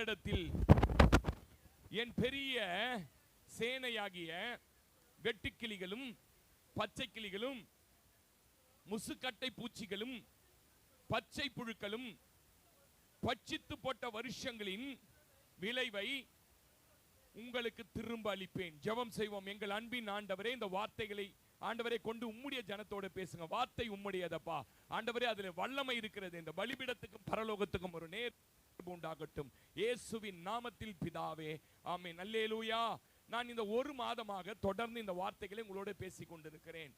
உங்களிடத்தில் என் பெரிய சேனையாகிய வெட்டுக்கிளிகளும் பச்சை கிளிகளும் முசுக்கட்டை பூச்சிகளும் பச்சை புழுக்களும் பட்சித்து போட்ட வருஷங்களின் விளைவை உங்களுக்கு திரும்ப அளிப்பேன். ஜெபம் செய்வோம். எங்கள் அன்பின் ஆண்டவரே, இந்த வார்த்தைகளை ஆண்டவரை கொண்டு உம்முடைய ஜனத்தோட பேசுங்க. வார்த்தை உம்முடையதப்பா ஆண்டவரே, அதுல வல்லமை இருக்கிறது. இந்த பலிபீடத்துக்கும் பரலோகத்துக்கும் ஒரு நேர் உண்டாகட்டும் இயேசுவின் நாமத்தில் பிதாவே, ஆமென். அல்லேலூயா. நான் இந்த ஒரு மாதமாக தொடர்ந்து இந்த வார்த்தைகளை உங்களோட பேசிக் கொண்டிருக்கிறேன்.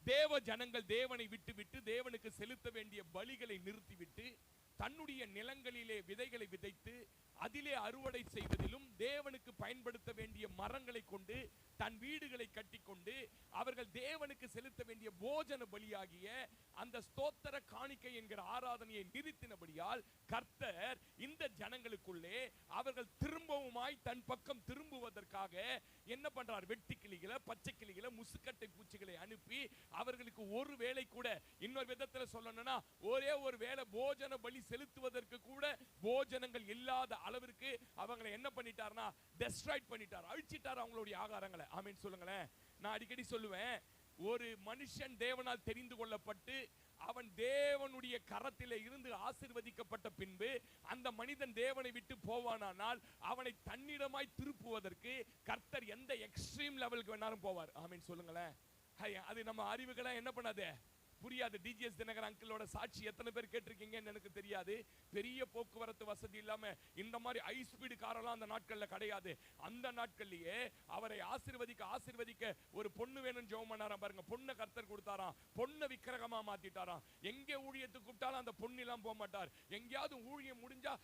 தேவ ஜனங்கள் தேவனை விட்டு தேவனுக்கு செலுத்த வேண்டிய பலிகளை நிறுத்திவிட்டு தன்னுடைய நிலங்களிலே விதைகளை விதைத்து அதிலே அறுவடை செய்வதிலும் தேவனுக்கு பயன்படுத்த வேண்டிய மரங்களை கொண்டு தன் வீடுகளை கட்டிக்கொண்டு அவர்கள் தேவனுக்கு செலுத்த வேண்டிய போஜன பலியாகிய அந்த ஸ்தோத்திர காணிக்கை என்கிற ஆராதனையை நிறுத்தினபடியால் கர்த்தர் இந்த ஜனங்களுக்குள்ளே அவர்கள் திரும்பவுமாய் தன் பக்கம் திரும்புவதற்காக என்ன பண்றார்? வெட்டி கிளிகளை, பச்சை கிளிகளை, முசுக்கட்டை பூச்சிகளை அனுப்பி அவர்களுக்கு ஒரு வேளை கூட, இன்னொரு விதத்துல சொல்லணும்னா ஒரே ஒரு வேளை போஜன பலி செலுத்துவதற்கு கூட போஜனங்கள் இல்லாத அளவிற்கு அவங்களை என்ன பண்ணிட்டார்னா டெஸ்ட்ராய்ட் பண்ணிட்டார், அழிச்சிட்டார் அவங்களுடைய ஆகாரங்களை. ஆமென் சொல்லுங்களேன். நான் அடிக்கடி சொல்லுவேன், ஒரு மனுஷன் தேவனால் தெரிந்து கொள்ளப்பட்டு அவன் தேவனுடைய கரத்திலே இருந்து ஆசீர்வதிக்கப்பட்ட பின்பு அந்த மனிதன் தேவனை விட்டு போவானால் அவனை தன்னிடமாய் திருப்புவதற்கு கர்த்தர் எந்த எக்ஸ்ட்ரீம் லெவலுக்கு வேணாலும் போவார். ஆமென் சொல்லுங்களேன். அது நம்ம அறிவுகளை என்ன பண்ணாது, புரியாது. டிஜிஎஸ் தினகர் அங்கிளோட சாட்சி எத்தனை பேர் கேட்டிருக்கீங்கன்னு எனக்கு தெரியாது. பெரிய போக்குவரத்து வசதி இல்லாம இந்த மாதிரி ஹை ஸ்பீடு காரெல்லாம் அந்த நாட்கள்ல கிடையாது. அந்த நாட்கள்லயே அவரை ஆசீர்வதிக்க ஒரு பொண்ணு வேணும் ஜெபம் பண்ணாராம் பாருங்க. பொண்ணை கர்த்தர் கொடுத்தாராம். பொண்ணை விக்கிரகமா மாத்திட்டாராம். எங்கே ஊழியத்துக்கு கூப்பிட்டாலும் அந்த பொண்ணு எல்லாம் போக மாட்டார். எங்கேயாவது ஊழியம் முடிஞ்சா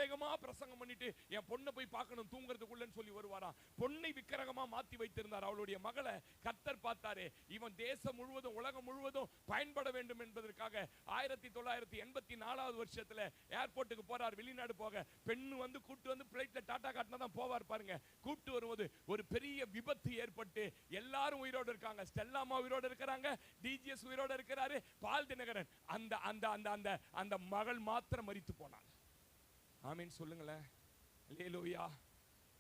வேகமா பிரசங்கம் பண்ணிட்டு என் பொண்ணை போய் பார்க்கணும் தூங்குறதுக்குள்ளன்னு சொல்லி வருவாராம். பொண்ணை விக்கிரகமா மாத்தி வைத்திருந்தார். அவளுடைய மகளை கர்த்தர் பார்த்தாரு. இவன் தேசம் முழுவதும் உலகம் முழுவதும் பயன்பட வேண்டும் என்பதற்காக 1984 வருஷத்துல ஏர்போர்ட்டுக்கு போறார். வெளிநாடு போக பெண்ணு வந்து கூட்டு வந்து பிளைட்ல டாடா காட்டினா தான் போவார் பாருங்க. கூட்டு வரும்போது ஒரு பெரிய விபத்து ஏற்பட்டு எல்லாரும் உயிரோடு இருக்காங்க. ஸ்டெல்லாமா உயிரோடு இருக்கிறாங்க, டிஜிஎஸ் உயிரோடு இருக்கிறாரு, பால் தினகரன் அந்த அந்த அந்த அந்த அந்த மகள் மாத்திரம் மரித்து போனாள். ஆமீன் சொல்லுங்களேன். அல்லேலூயா.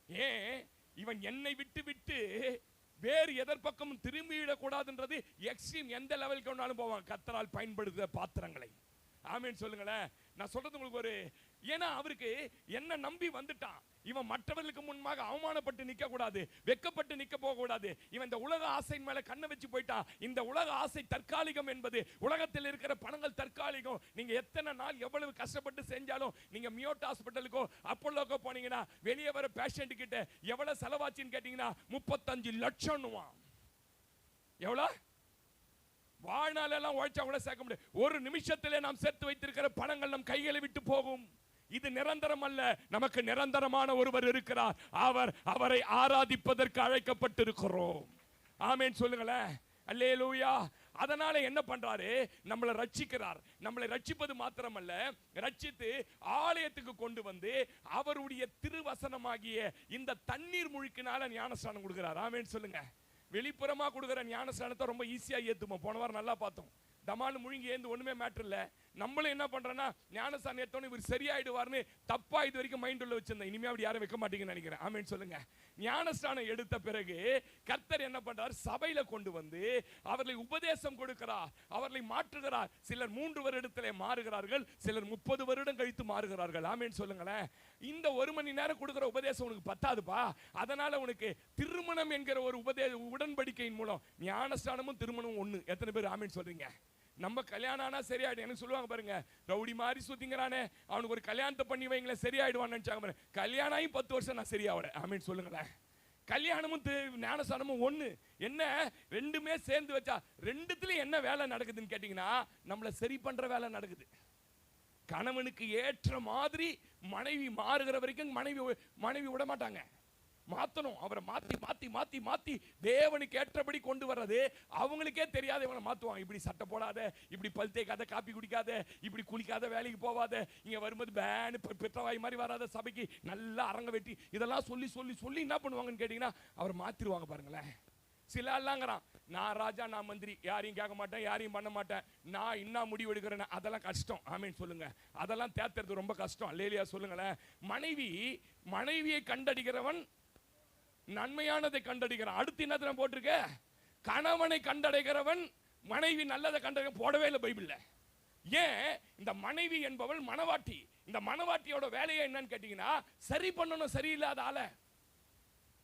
ஏன் இவன் என்னை விட்டு வேறு எதர் பக்கமும் திரும்பிவிடக்கூடாதுன்றது எக்ஸ்ட்ரீம். எந்த லெவலுக்கு வேணாலும் போவான் கர்த்தரால் பயன்படுத்த பாத்திரங்களை. ஆமீன் சொல்லுங்களேன். நான் சொல்றது உங்களுக்கு ஒரு, ஏன்னா அவருக்கு என்ன நம்பி வந்துட்டான். இவன் மற்றவர்களுக்கு முன்பாக அவமானப்பட்டு நிக்க கூடாது, வெக்கப்பட்டு நிக்க போக கூடாது. இவன் இந்த உலக ஆசை மேல கண்ணை வச்சு போயிட்டான். இந்த உலக ஆசை தற்காலிகம் என்பது, உலகத்தில் இருக்கிற பணங்கள் தற்காலிகம். நீங்க எத்தனை நாள் எவ்வளவு கஷ்டப்பட்டு செஞ்சாலும் நீங்க மியோட் ஹாஸ்பிட்டலுக்கோ அப்போலோக்கோ போனீங்கன்னா வெளியே வர பேஷண்ட் கிட்ட எவ்வளவு செலவாச்சுன்னு கேட்டீங்கன்னா 35 லட்சம். எவ்வளவு வாழ்நாளெல்லாம் உழைச்சா கூட சேர்க்க முடியாது. ஒரு நிமிஷத்திலே நாம் சேர்த்து வைத்திருக்கிற பணங்கள் நம் கைகளை விட்டு போகும். இது நிரந்தரம் அல்ல. நமக்கு நிரந்தரமான ஒருவர் இருக்கிறார். அவரை ஆராதிப்பதற்கு அழைக்கப்பட்டிருக்கிறோம். ஆமென் சொல்லுங்களேன். அல்லேலூயா. அதனால என்ன பண்றாரு? நம்மளை ரட்சிக்கிறார். நம்மளை ரட்சிப்பது மாத்திரமல்ல, ரட்சித்து ஆலயத்துக்கு கொண்டு வந்து அவருடைய திருவசனமாகிய இந்த தண்ணீர் முழுக்கினால ஞானஸ்நானம் கொடுக்கிறார். ஆமென் சொல்லுங்க. வெளிப்புறமா கொடுக்குற ஞானஸ்நானத்தை ரொம்ப ஈஸியா ஏத்துமா. போன வாரம் நல்லா பார்த்தோம். தமானு முழுங்கி ஏந்து ஒண்ணுமே மேட்டர் இல்ல. நம்மளும் என்ன பண்றோம்னா ஞானஸ்நானம் ஏத்தோன்னு இவர் சரியாயிடுவார்னு தப்பா இது வரைக்கும் மைண்ட் உள்ள வச்சிருந்தேன். இனிமே அப்படி யாரும் வைக்க மாட்டீங்கன்னு நினைக்கிறேன். ஆமென் சொல்லுங்க. ஞானஸ்நானம் எடுத்த பிறகு கர்த்தர் என்ன பண்றார்? சபையில கொண்டு வந்து அவர்களை உபதேசம் கொடுக்கிறார், அவர்களை மாற்றுகிறார். சிலர் 3 வருடத்திலே மாறுகிறார்கள், சிலர் 30 வருடம் கழித்து மாறுகிறார்கள். ஆமென் சொல்லுங்களேன். இந்த 1 மணி நேரம் கொடுக்கிற உபதேசம் உனக்கு பத்தாதுப்பா. அதனால உனக்கு திருமணம் என்கிற ஒரு உடன்படிக்கையின் மூலம் ஞானஸ்நானமும் திருமணமும் ஒண்ணு. எத்தனை பேர் ஆமென் சொல்றீங்க? நம்ம கல்யாணம் ஆனா சரியாயிடும். எனக்கு சொல்லுவாங்க பாருங்க, ரவுடி மாதிரி சுத்திங்கிறானே அவனுக்கு ஒரு கல்யாணத்தை பண்ணி வைங்களேன் சரியாயிடுவான்னு நினைச்சாங்க பாருங்க. கல்யாணம் ஆகி 10 வருஷம் நான் சரியாவல. ஆமென் சொல்லுங்களேன். கல்யாணமும் ஞானஸ்நானமும் ஒண்ணு. என்ன ரெண்டுமே சேர்ந்து வச்சா ரெண்டுத்துலயும் என்ன வேலை நடக்குதுன்னு கேட்டீங்கன்னா நம்மளை சரி பண்ற வேலை நடக்குது. கணவனுக்கு ஏற்ற மாதிரி மனைவி மாறுகிற வரைக்கும் மனைவி விட மாட்டாங்க. மாத்தணும். அவரை மாத்தி மாத்தி மாத்தி மாத்தி தேவனுக்கு ஏற்றபடி கொண்டு வர்றது அவங்களுக்கே தெரியாத. இவனை மாத்துவாங்க. இப்படி சட்டை போடாத, இப்படி பல் தேய்க்காத, காப்பி குடிக்காத, இப்படி குளிக்காத, வேலைக்கு போவாத, இங்க வரும்போது பேனு பெற்றவாய் மாதிரி வராத, சபைக்கு நல்லா அரங்க வெட்டி, இதெல்லாம் சொல்லி சொல்லி சொல்லி என்ன பண்ணுவாங்கன்னு கேட்டீங்கன்னா அவர் மாத்திருவாங்க பாருங்களேன். சில ஆள்லாங்கிறான், நான் ராஜா, நான் மந்திரி, யாரையும் கேட்க மாட்டேன், யாரையும் பண்ண மாட்டேன், நான் என்ன முடிவு எடுக்கிறேன்னு. அதெல்லாம் கஷ்டம். ஆமீன் சொல்லுங்க. அதெல்லாம் தேர்த்துறது ரொம்ப கஷ்டம். அல்லேலியா சொல்லுங்களேன். மனைவியை கண்டடிக்கிறவன் நன்மையானதை கண்டடிக்கிறான். அடுத்து என்ன போட்டிருக்க? கணவனை கண்டடைகிறவன் மனைவி நல்லதை கண்டறிய போடவே இல்லை பைபிள்ல. ஏன்? இந்த மனைவி என்பவள் மனவாட்டி. இந்த மனவாட்டியோட வேலையை என்னன்னு கேட்டீங்கன்னா, சரி பண்ணணும் சரியில்லாத ஆள.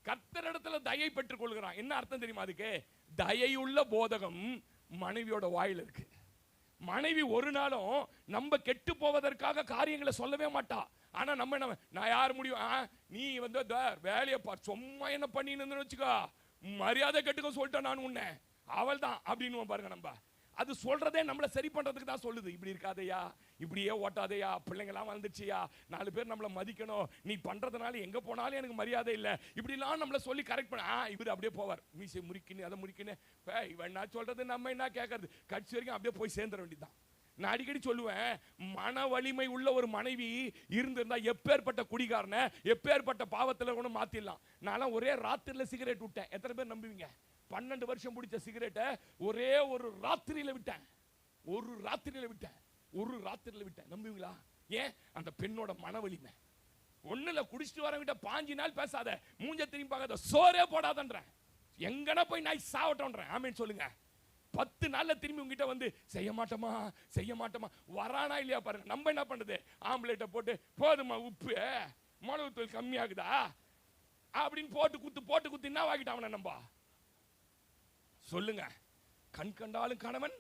கர்த்தரிடத்துல தயை பெற்றுக் கொள்கிறான். என்ன அர்த்தம் தெரியுமா அதுக்கு? தயையுள்ள போதகம் மனைவியோட வாயில் இருக்கு. மனைவி ஒரு நாளும் நம்ம கெட்டு போவதற்காக காரியங்களை சொல்லவே மாட்டா. ஆனா நம்ம என்ன, நான் யார் முடியும், நீ வந்து வேலையை பார், சும்மா என்ன பண்ணின்னு வச்சுக்கோ, மரியாதை கெட்டுக்க சொல்லிட்டேன் நான் உன்னை, அவள் தான் அப்படின்னு பாருங்க. நம்ம அது சொல்றதே நம்மளை சரி பண்றதுக்கு தான் சொல்லுது. இப்படி இருக்காதையா, இப்படியே ஓட்டாதையா, பிள்ளைங்களாம் வந்துச்சியா, 4 பேர் நம்மளை மதிக்கணும், நீ பண்றதுனால எங்க போனாலும் எனக்கு மரியாதை இல்லை, இப்படிலாம் நம்மளை சொல்லி கரெக்ட் பண்ண. இவர் அப்படியே போவார், மீசை முறிக்கின்னு அதை முறிக்கின்னு, இவன் என்ன சொல்றது நம்ம என்ன கேட்கறது, கட்சி வரைக்கும் அப்படியே போய் சேர்ந்துட வேண்டியதான். நான் அடிக்கடி சொல்லுவேன், மன வலிமை உள்ள ஒரு மனைவி இருந்திருந்தா எப்பேற்பட்ட குடிகாரனை, எப்பேற்பட்ட பாவத்தில் கூட மாத்திடலாம். நான் ஒரே ராத்திரில சிகரெட் விட்டேன். எத்தனை பேர் நம்புவீங்க? 12 வருஷம் பிடிச்ச சிகரெட்டை ஒரே ஒரு ராத்திரியில விட்டேன். ஒரு ராத்திரியில விட்டேன். நம்புவீங்களா? ஏன்? அந்த பெண்ணோட மன வலிமை. ஒண்ணுல குடிச்சிட்டு வரவங்கிட்ட 5 நாள் பேசாத, மூஞ்ச திரும்பி பார்க்காத, சோறே போடாதன்றேன், எங்கனா போய் நாய் சாவட்டோன்றேன். ஆமீன் சொல்லுங்க. 10 நாள்ல திரும்பி உங்ககிட்ட வந்து செய்ய மாட்டோமா வரானா இல்லையா பாருங்க. நம்ம என்ன பண்றது? ஆம்லேட்டை போட்டு, போதுமா உப்பு, மிளகு தூள் கம்மியாகுதா அப்படின்னு போட்டு குத்து என்ன வாங்கிட்டான் அவனை நம்ம சொல்லுங்க. கண் கண்டாலும் கணவன்,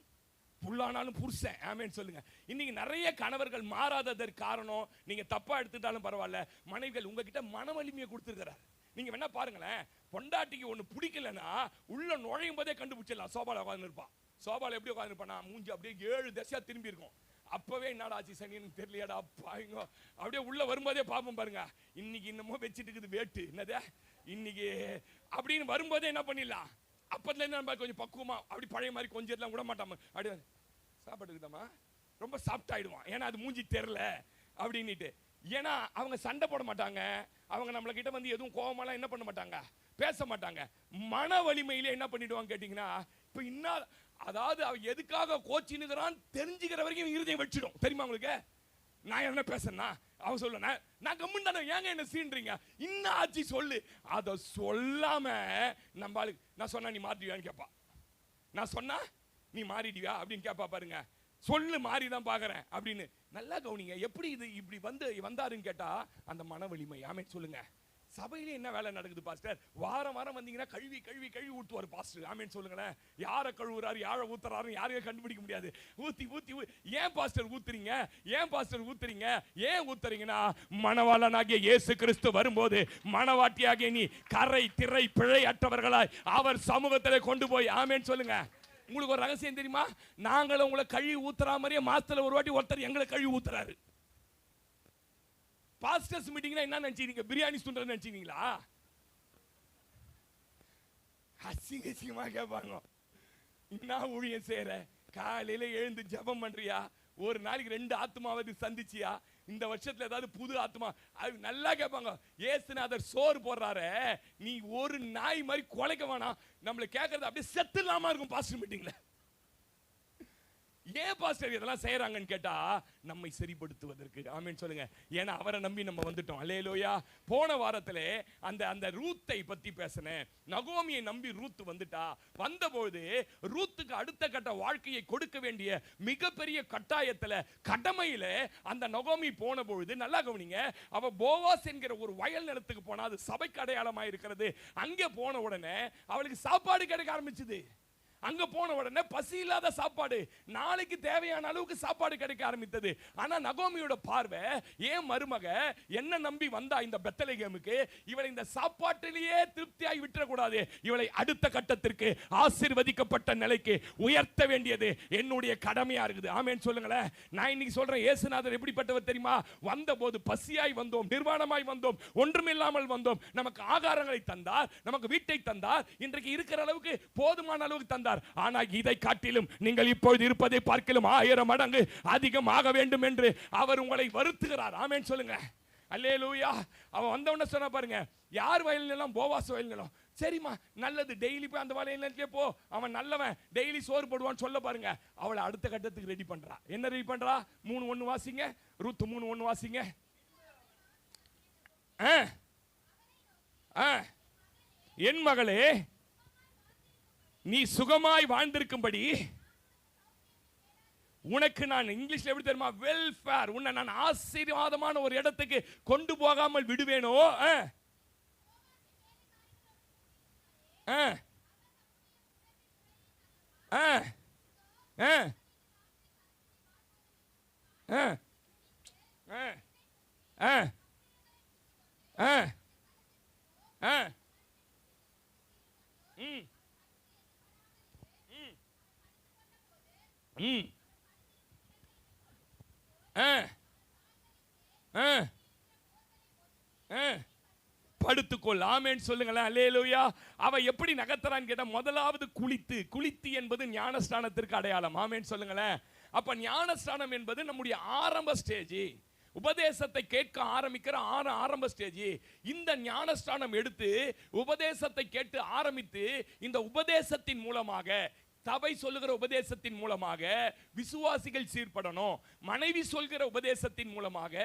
புல்லானாலும் புருஷன். ஆமேன் சொல்லுங்க. இன்னைக்கு நிறைய கணவர்கள் மாறாததற்கு காரணம், நீங்க தப்பா எடுத்துட்டாலும் பரவாயில்ல, மனைவிகள் உங்ககிட்ட மன வலிமையை கொடுத்துருக்கிறார். நீங்க வேணா பாருங்களேன், பொண்டாட்டிக்கு ஒண்ணு பிடிக்கலன்னா உள்ள நுழையும் போதே கண்டுபிடிச்சிடலாம். சோபால உட்கார்ந்து இருப்பான். சோபால எப்படி உட்கார்ந்து இருப்பானா, மூஞ்சி அப்படியே 7 திசையா திரும்பி இருக்கும். அப்பவே என்னடா ஆச்சு சனின்னு தெரியலையாடா பாருங்க, அப்படியே உள்ள வரும்போதே பாப்போம் பாருங்க, இன்னைக்கு இன்னமும் வச்சிட்டு இருக்குது வேட்டு என்னது இன்னைக்கு அப்படின்னு வரும்போதே என்ன பண்ணிடலாம். அப்பத்துல என்ன கொஞ்சம் பக்குவமா அப்படி பழைய மாதிரி கொஞ்சம் எல்லாம் விட மாட்டாம, அப்படி சாப்பாடு இருக்குதாமா, ரொம்ப சாஃப்ட் ஆயிடுவான். ஏன்னா அது மூஞ்சி தெரியல அப்படின்னுட்டு. ஏன்னா அவங்க சண்டை போட மாட்டாங்க, அவங்க நம்மள கிட்ட வந்து எதுவும் கோபமெல்லாம் என்ன பண்ண மாட்டாங்க, பேச மாட்டாங்க. மன வலிமையில என்ன பண்ணிடுவாங்க கேட்டீங்கன்னா, இப்ப இன்னும் அதாவது அவ எதுக்காக கோச்சினுக்கிறான் தெரிஞ்சுக்கிற வரைக்கும் இருதயம் வச்சிடும். தெரியுமா உங்களுக்கு? நான் என்ன பேசுறேன்னா அவன் சொல்ல, நான் கம்முன்னு தானே, ஏங்க என்ன சீன்றீங்க, இன்னும் ஆச்சு சொல்லு. அதை சொல்லாம நம்ம நான் சொன்னா நீ மாறிடுவியான்னு கேட்பா, நான் சொன்னா நீ மாறிடுவியா அப்படின்னு கேட்பா பாருங்க. சொல்லு மாறிதான் பாக்குறேன் அப்படின்னு. நல்லா கவனிங்க, எப்படி இது இப்படி வந்தாருன்னு கேட்டா அந்த மன வலிமை. ஆமென் சொல்லுங்க. சபையில என்ன வேலை நடக்குது பாஸ்டர்? வாரம் வந்தீங்கன்னா கழுவி ஊத்துவார் பாஸ்டர். ஆமென் சொல்லுங்களேன். யாரை கழுவுறாரு, யாரை ஊத்துறாரு யாரையும் கண்டுபிடிக்க முடியாது. ஊத்தி ஏன் பாஸ்டர் ஊத்துறீங்க, ஏன் ஊத்துறீங்கன்னா, மணவாளனாகிய இயேசு கிறிஸ்து வரும்போது மணவாட்டியாகிய நீ கரை திரை பிழை அற்றவர்களாய் அவர் சமூகத்திலே கொண்டு போய். ஆமென் சொல்லுங்க. உங்களுக்கு ஒரு ரகசியம் தெரியுமா? நாங்களும் உங்களை கழுவி ஊத்துறா மாதிரியே மாசத்துல ஒரு வாட்டி ஒருத்தர் எங்களை கழுவி ஊத்துறாரு. பாஸ்டர்ஸ் மீட்டிங்னா என்ன நினைச்சீங்க? பிரியாணி சுண்டல் நினைச்சீங்களா? அசிங்கமா கேட்பாங்க. என்ன ஊழியம் செய்யற, காலையில எழுந்து ஜெபம் பண்றியா, ஒரு நாளைக்கு 2 ஆத்மாவது சந்திச்சியா, இந்த வருஷத்துல ஏதாவது புது ஆத்மா, அது நல்லா கேட்பாங்க. ஏசுநாதர் சோறு போடுறாரு, நீ ஒரு நாய் மாதிரி குலைக்க வேணாம், நம்மள கேட்கறது அப்படியே செத்துலாமா இருக்கும் பாஸ்டர் மீட்டிங்ல. ஏன் பாஸ்டர் இதெல்லாம் செய்யறாங்கன்னு கேட்டா, நம்மை சரிப்படுத்துவதற்கு. ஆமென் சொல்லுங்க. ஏன்னா அவரை நம்பி நம்ம வந்துட்டோம். அல்லேலூயா. போன வாரத்திலே அந்த ரூத்தை பத்தி பேசினேன். நகோமியை நம்பி ரூத் வந்துட்டா. வந்தபோது ரூத்துக்கு அடுத்த கட்ட வாழ்க்கையை கொடுக்க வேண்டிய மிகப்பெரிய கட்டாயத்துல, கடமையில அந்த நகோமி போன பொழுது நல்லா கவனிங்க, அவ போவாஸ் என்கிற ஒரு வயல் நிலத்துக்கு போனா, அது சபைக்கு அடையாளமாக இருக்கிறது. அங்கே போன உடனே அவளுக்கு சாப்பாடு கிடைக்க ஆரம்பிச்சது. அங்க போன உடனே பசி இல்லாத சாப்பாடு, நாளைக்கு தேவையான அளவுக்கு சாப்பாடு கிடைக்க ஆரம்பித்தது. ஆனா நகோமியோட பார்வை, ஏன் மருமக என்ன நம்பி வந்தா இந்த பெத்லகேமுக்கு, இவளை இந்த சாப்பாட்டிலேயே திருப்தியாகி விட்டுறக்கூடாது, இவளை அடுத்த கட்டத்திற்கு ஆசீர்வதிக்கப்பட்ட நிலைக்கு உயர்த்த வேண்டியது என்னுடைய கடமையா இருக்குது. ஆமென் சொல்லுங்களேன். நான் இன்னைக்கு சொல்றேன், இயேசுநாதர் எப்படிப்பட்டவர் தெரியுமா? வந்தபோது பசியாய் வந்தோம், நிர்வாணமாய் வந்தோம், ஒன்றுமில்லாமல் வந்தோம், நமக்கு ஆகாரங்களை தந்தார், நமக்கு வீட்டை தந்தார், இன்றைக்கு இருக்கிற அளவுக்கு போதுமான அளவுக்கு தந்தார். ஆனா இதை காட்டிலும் நீங்கள் இப்பொழுது இருப்பதை பார்க்கலாம் 1000 மடங்கு அதிகமாக வேண்டும் என்று அவர் உங்களை வருத்துகிறார். ஆமென் சொல்லுங்க. அல்லேலூயா. அவன் வந்தவன சொன்ன பாருங்க, யார் வயல் நிலம்? போவாஸ் வயல் நிலம். சரிம்மா நல்லது, டெய்லி போய் அந்த வலையிலே போ, அவன் நல்லவன், டெய்லி சோறு போடுவான்னு சொல்ல பாருங்க. அவளை அடுத்த கட்டத்துக்கு ரெடி பண்றா. என்ன ரெடி பண்றா? 3:1 வாசிங்க, ரூத் 3:1 வாசிங்க. என் மகளே, நீ சுகமாய் வாழ்ந்திருக்கும்படி உனக்கு நான், இங்கிலீஷ்ல எப்படி தெரியுமா, வெல்ஃபேர், உன்னை நான் ஆசீர்வாதமான ஒரு இடத்துக்கு கொண்டு போகாமல் விடுவேனோ. படுத்துக்கொள். ஆமென் சொல்லுங்களேன். அல்லேலூயா. அவ எப்படி நகர்த்தறான்னு கேட்டா, முதலாவது குளித்து என்பது ஞானஸ்நானத்திற்கு அடையாளம். ஆமென் சொல்லுங்களேன். அப்ப ஞானஸ்நானம் என்பது நம்முடைய ஆரம்ப ஸ்டேஜ், உபதேசத்தை கேட்க ஆரம்பிக்கிற ஆரம்ப ஸ்டேஜ். இந்த ஞானஸ்நானம் எடுத்து உபதேசத்தை கேட்டு ஆரம்பித்து, இந்த உபதேசத்தின் மூலமாக, சபை சொல்லுகிற உபதேசத்தின் மூலமாக விசுவாசிகள் சீர்படணும். மனைவி சொல்கிற உபதேசத்தின் மூலமாக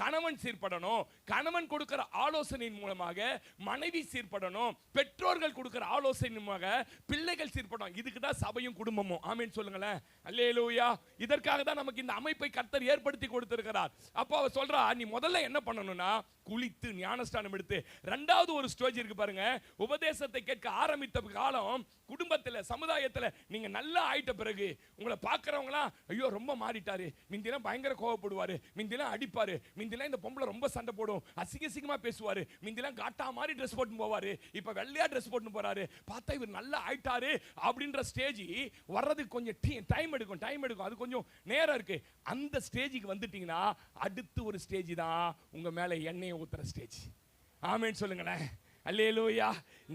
கணவன் சீர்படணும். கணவன் கொடுக்கிற ஆலோசனையின் மூலமாக மனைவி சீர்படணும். பெற்றோர்கள் கொடுக்கிற ஆலோசனை மூலமாக பிள்ளைகள் சீர்படணும். இதுக்கு தான் சபையும் குடும்பமும். ஆமென் சொல்லுங்களேன். அல்லேலூயா. இதற்காக தான் நமக்கு இந்த அமைப்பை கர்த்தர் ஏற்படுத்தி கொடுத்திருக்கிறார். அப்போ அவ சொல்றா, நீ முதல்ல என்ன பண்ணணும்னா, குளித்து ஞானஸ்நானம் எடுத்து. இரண்டாவது ஒரு ஸ்டேஜ் இருக்கு பாருங்க. உபதேசத்தை கேட்க ஆரம்பித்த காலம், குடும்பத்தில், சமுதாயத்தில் நீங்க நல்லா ஆயிட்ட பிறகு உங்களை பார்க்கறவங்களா, ஐயோ ரொம்ப மாறிட்டாரு, மிந்திலாம் பயங்கர கோவப்படுவாரு, மிந்திலாம் அடிப்பாரு, மிந்திலாம் இந்த பொம்பளை ரொம்ப சண்டை போடும், அசிங்கமா பேசுவாரு, மிந்திலாம் காட்டா மாதிரி ட்ரெஸ் போட்டு போவாரு, இப்ப வெள்ளையா ட்ரெஸ் போட்டு போறாரு, பார்த்தா இவர் நல்லா ஆயிட்டாரு அப்படின்ற ஸ்டேஜ் வர்றதுக்கு கொஞ்சம் டைம் எடுக்கும். அது கொஞ்சம் நேரம் இருக்கு. அந்த ஸ்டேஜுக்கு வந்துட்டீங்கன்னா அடுத்து ஒரு ஸ்டேஜ் தான் உங்க மேல எண்ணெயை ஊத்துற ஸ்டேஜ். ஆமென் சொல்லுங்களேன். அல்லேலூயா.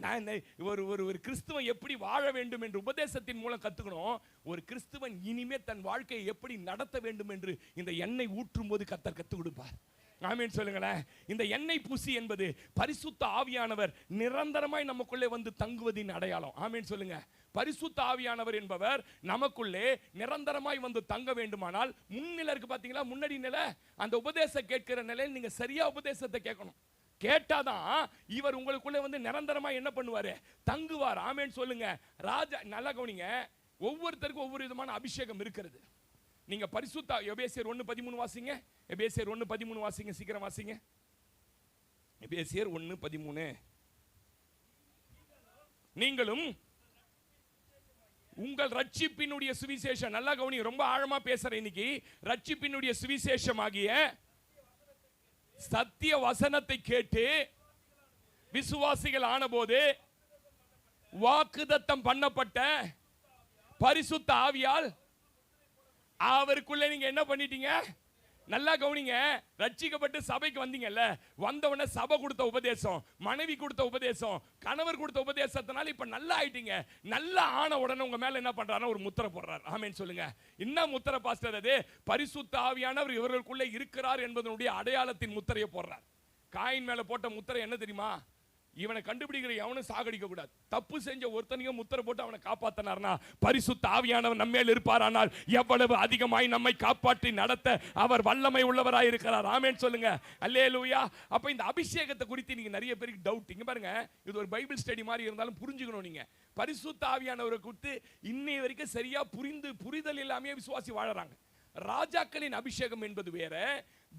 நான் ஒரு கிறிஸ்துவன் எப்படி வாழ வேண்டும் என்று உபதேசத்தின் மூலம் கத்துக்கணும். ஒரு கிறிஸ்துவன் இனிமே தன் வாழ்க்கையை எப்படி நடத்த வேண்டும் என்று இந்த எண்ணெய் ஊற்றும் போது கர்த்தர் கற்றுக் கொடுப்பார். ஆமென் சொல்லுங்களேன். இந்த எண்ணெய் பூசி என்பது பரிசுத்த ஆவியானவர் நிரந்தரமாய் நமக்குள்ளே வந்து தங்குவதின் அடையாளம். ஆமென் சொல்லுங்க. பரிசுத்த ஆவியானவர் என்பவர் நமக்குள்ளே நிரந்தரமாய் வந்து தங்க வேண்டுமானால் முன்னிலை இருக்கு பாத்தீங்களா, முன்னாடி நிலை, அந்த உபதேசம் கேட்கிற நிலையில் நீங்க சரியா உபதேசத்தை கேட்கணும். கேட்டாதான் இவர் உங்களுக்குள்ளே வந்து நிரந்தரமா என்ன பண்ணுவாரு, தங்குவார். ஆமென் சொல்லுங்க. ராஜா, நல்லா கவனிங்க, ஒவ்வொருத்தருக்கும் ஒவ்வொரு விதமான அபிஷேகம் இருக்கிறது. நீங்க பரிசுத்த எபேசியர் 1:13 வாசிங்க. எபேசியர் 1:13 வாசிங்க, சீக்கிரம் வாசிங்க. எபேசியர் 1:13. நீங்களும் உங்கள் ரட்சிப்பினுடைய சுவிசேஷம், நல்லா கவனி, ரொம்ப ஆழமா பேசுறேன் இன்னைக்கு. ரட்சிப்பினுடைய சுவிசேஷமாகிய சத்திய வசனத்தை கேட்டு விசுவாசிகள் ஆனபோது வாக்குத்தத்தம் பண்ணப்பட்ட பரிசுத்த ஆவியால் அவருக்குள்ள நீங்க என்ன பண்ணிட்டீங்க, நல்லா கவனிங்க. ரட்சிக்கப்பட்டு சபைக்கு வந்தீங்கல்ல, வந்தவன சபை கொடுத்த உபதேசம், மனைவி கொடுத்த உபதேசம், கணவர் கொடுத்த உபதேசத்தினால இப்ப நல்லா ஆயிட்டீங்க. நல்லா ஆன உடனே உங்க மேல என்ன பண்றாருன்னா ஒரு முத்திரை போடுறார். ஆமென் சொல்லுங்க. என்ன முத்திரை பாஸ்டர் அது? பரிசுத்த ஆவியானவர் இவர்களுக்குள்ளே இருக்கிறார் என்பதனுடைய அடையாளத்தின் முத்திரையை போடுறார். காயின் மேல போட்ட முத்திரை என்ன தெரியுமா? இவனை கண்டுபிடிக்கிற எவனும் சாகடிக்க கூடாது. தப்பு செஞ்ச ஒருத்தனையும் முத்திரை போட்டு அவனை காப்பாத்தினார்னா, பரிசுத்த ஆவியானவர் நம்மேல் இருப்பாரானால் எவ்வளவு அதிகமாய் நம்மை காப்பாற்றி நடத்த அவர் வல்லமை உள்ளவராய் இருக்கிறார். ஆமென் சொல்லுங்க. அல்லேலூயா. அப்ப இந்த அபிஷேகத்தை குறித்து நீங்க நிறைய பேருக்கு டவுட். இங்க பாருங்க, இது ஒரு பைபிள் ஸ்டடி மாதிரி இருந்தாலும் புரிஞ்சுக்கணும். நீங்க பரிசுத்த ஆவியானவரை குறித்து இன்னை வரைக்கும் சரியா புரிதல் இல்லாமே விசுவாசி வாழறாங்க. ராஜாக்களின் அபிஷேகம் என்பது வேற,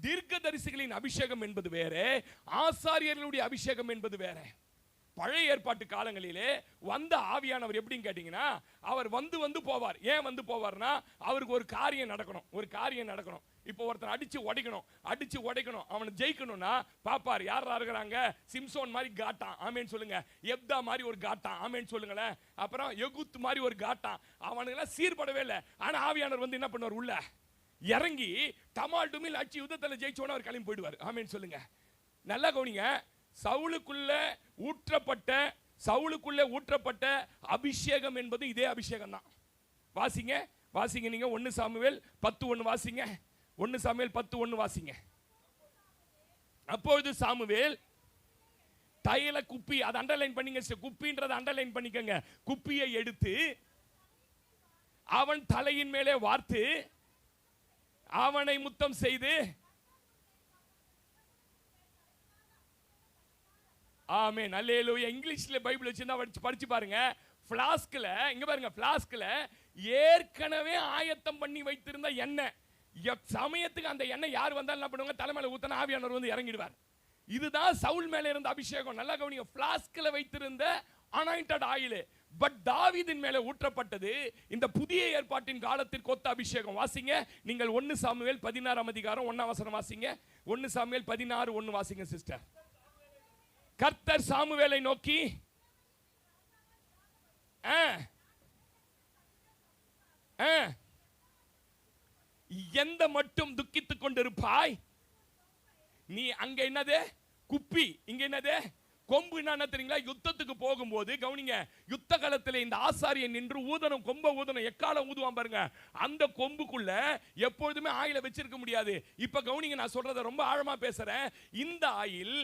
தீர்க்கதரிசிகளின் அபிஷேகம் என்பது வேற, ஆசாரியர்களுடைய அபிஷேகம் என்பது வேற. பழைய ஏற்பாட்டு காலங்களிலே வந்த ஆவியானவர் எப்படின்னு கேட்டீங்கன்னா, அவர் வந்து போவார். ஏன் வந்து போவார்னா, அவருக்கு ஒரு காரியம் நடக்கணும். இப்போ ஒருத்தர் அடிச்சு உடைக்கணும், அவனை ஜெயிக்கணும்னா பாப்பார் யாரா இருக்கிறாங்க. சிம்சோன் மாதிரி காட்டான். ஆமென் சொல்லுங்க. எப்தா மாதிரி ஒரு காட்டான். ஆமென் சொல்லுங்களேன். அப்புறம் யெகூத் மாதிரி ஒரு காட்டான். அவனுங்கெல்லாம் சீர்படவே இல்லை. ஆனா ஆவியானவர் வந்து என்ன பண்ணுவார், உள்ள இறங்கி டமால் டுமில் அடிச்சு யுத்தத்தில் ஜெயிச்சோன்னு அவர் கிளம்பி போயிடுவார். ஆமென் சொல்லுங்க. நல்லா கவனிங்க. சவுலுக்குள்ளே ஊற்றப்பட்ட அபிஷேகம் என்பது இதே அபிஷேகம் தான். வாசிங்க நீங்க 1 சாமுவேல் 10:1 வாசிங்க. 1 சாமுவேல் 10:1 வாசிங்க. அப்பொழுது சாமுவேல் தைல குப்பி, அதை அண்டர்லைன் பண்ணிங்க, குப்பின்றதை அண்டர்லைன் பண்ணிக்கங்க. குப்பியை எடுத்து அவன் தலையின் மேலே வார்த்து அவனை முத்தம் செய்து, ஆமென் அல்லேலூயா. இங்கிலீஷ்ல பைபிள் வச்சிருந்தா படிச்சு பாருங்க. பிளாஸ்க்ல, இங்க பாருங்க, பிளாஸ்க்ல ஏற்கனவே ஆயத்தம் பண்ணி வைத்திருந்த எண்ணெய், சமயத்துக்கு அந்த எண்ணெய் யார் வந்தாலும் என்ன பண்ணுவாங்க, தலைமையில ஊத்தன ஆவியானவர் வந்து இறங்கிடுவார். இதுதான் சவுல் மேல இருந்த அபிஷேகம். நல்லா கவனிங்க, பிளாஸ்க்ல வைத்திருந்த அனாயிண்டட் ஆயில். பட் தாவீதின் மேல ஊற்றப்பட்டது இந்த புதிய ஏற்பாட்டின் காலத்திற்கு ஒத்த அபிஷேகம். வாசிங்க நீங்கள் 1 சாமுவேல் 16 அதிகாரம் 1 வசனம் வாசிங்க. 1 சாமுவேல் 16:1 வாசிங்க சிஸ்டர். கர்த்தர் சாமுவேலை நோக்கி, எந்த மட்டும் துக்கித்துக் கொண்டிருப்பாய், நீ அங்க என்னது குப்பி, இங்க என்னது கொம்பு. என்ன தெரியுங்களா, யுத்தத்துக்கு போகும்போது கவனிங்க, யுத்த காலத்தில் இந்த ஆசாரியன் நின்று ஊதணும், கொம்ப ஊதணும், எக்காலம் ஊதுவான் பாருங்க. அந்த கொம்புக்குள்ள எப்பொழுதுமே ஆயில வச்சிருக்க முடியாது. இப்ப கவனிங்க, நான் சொல்றத ரொம்ப ஆழமா பேசுறேன். இந்த ஆயில்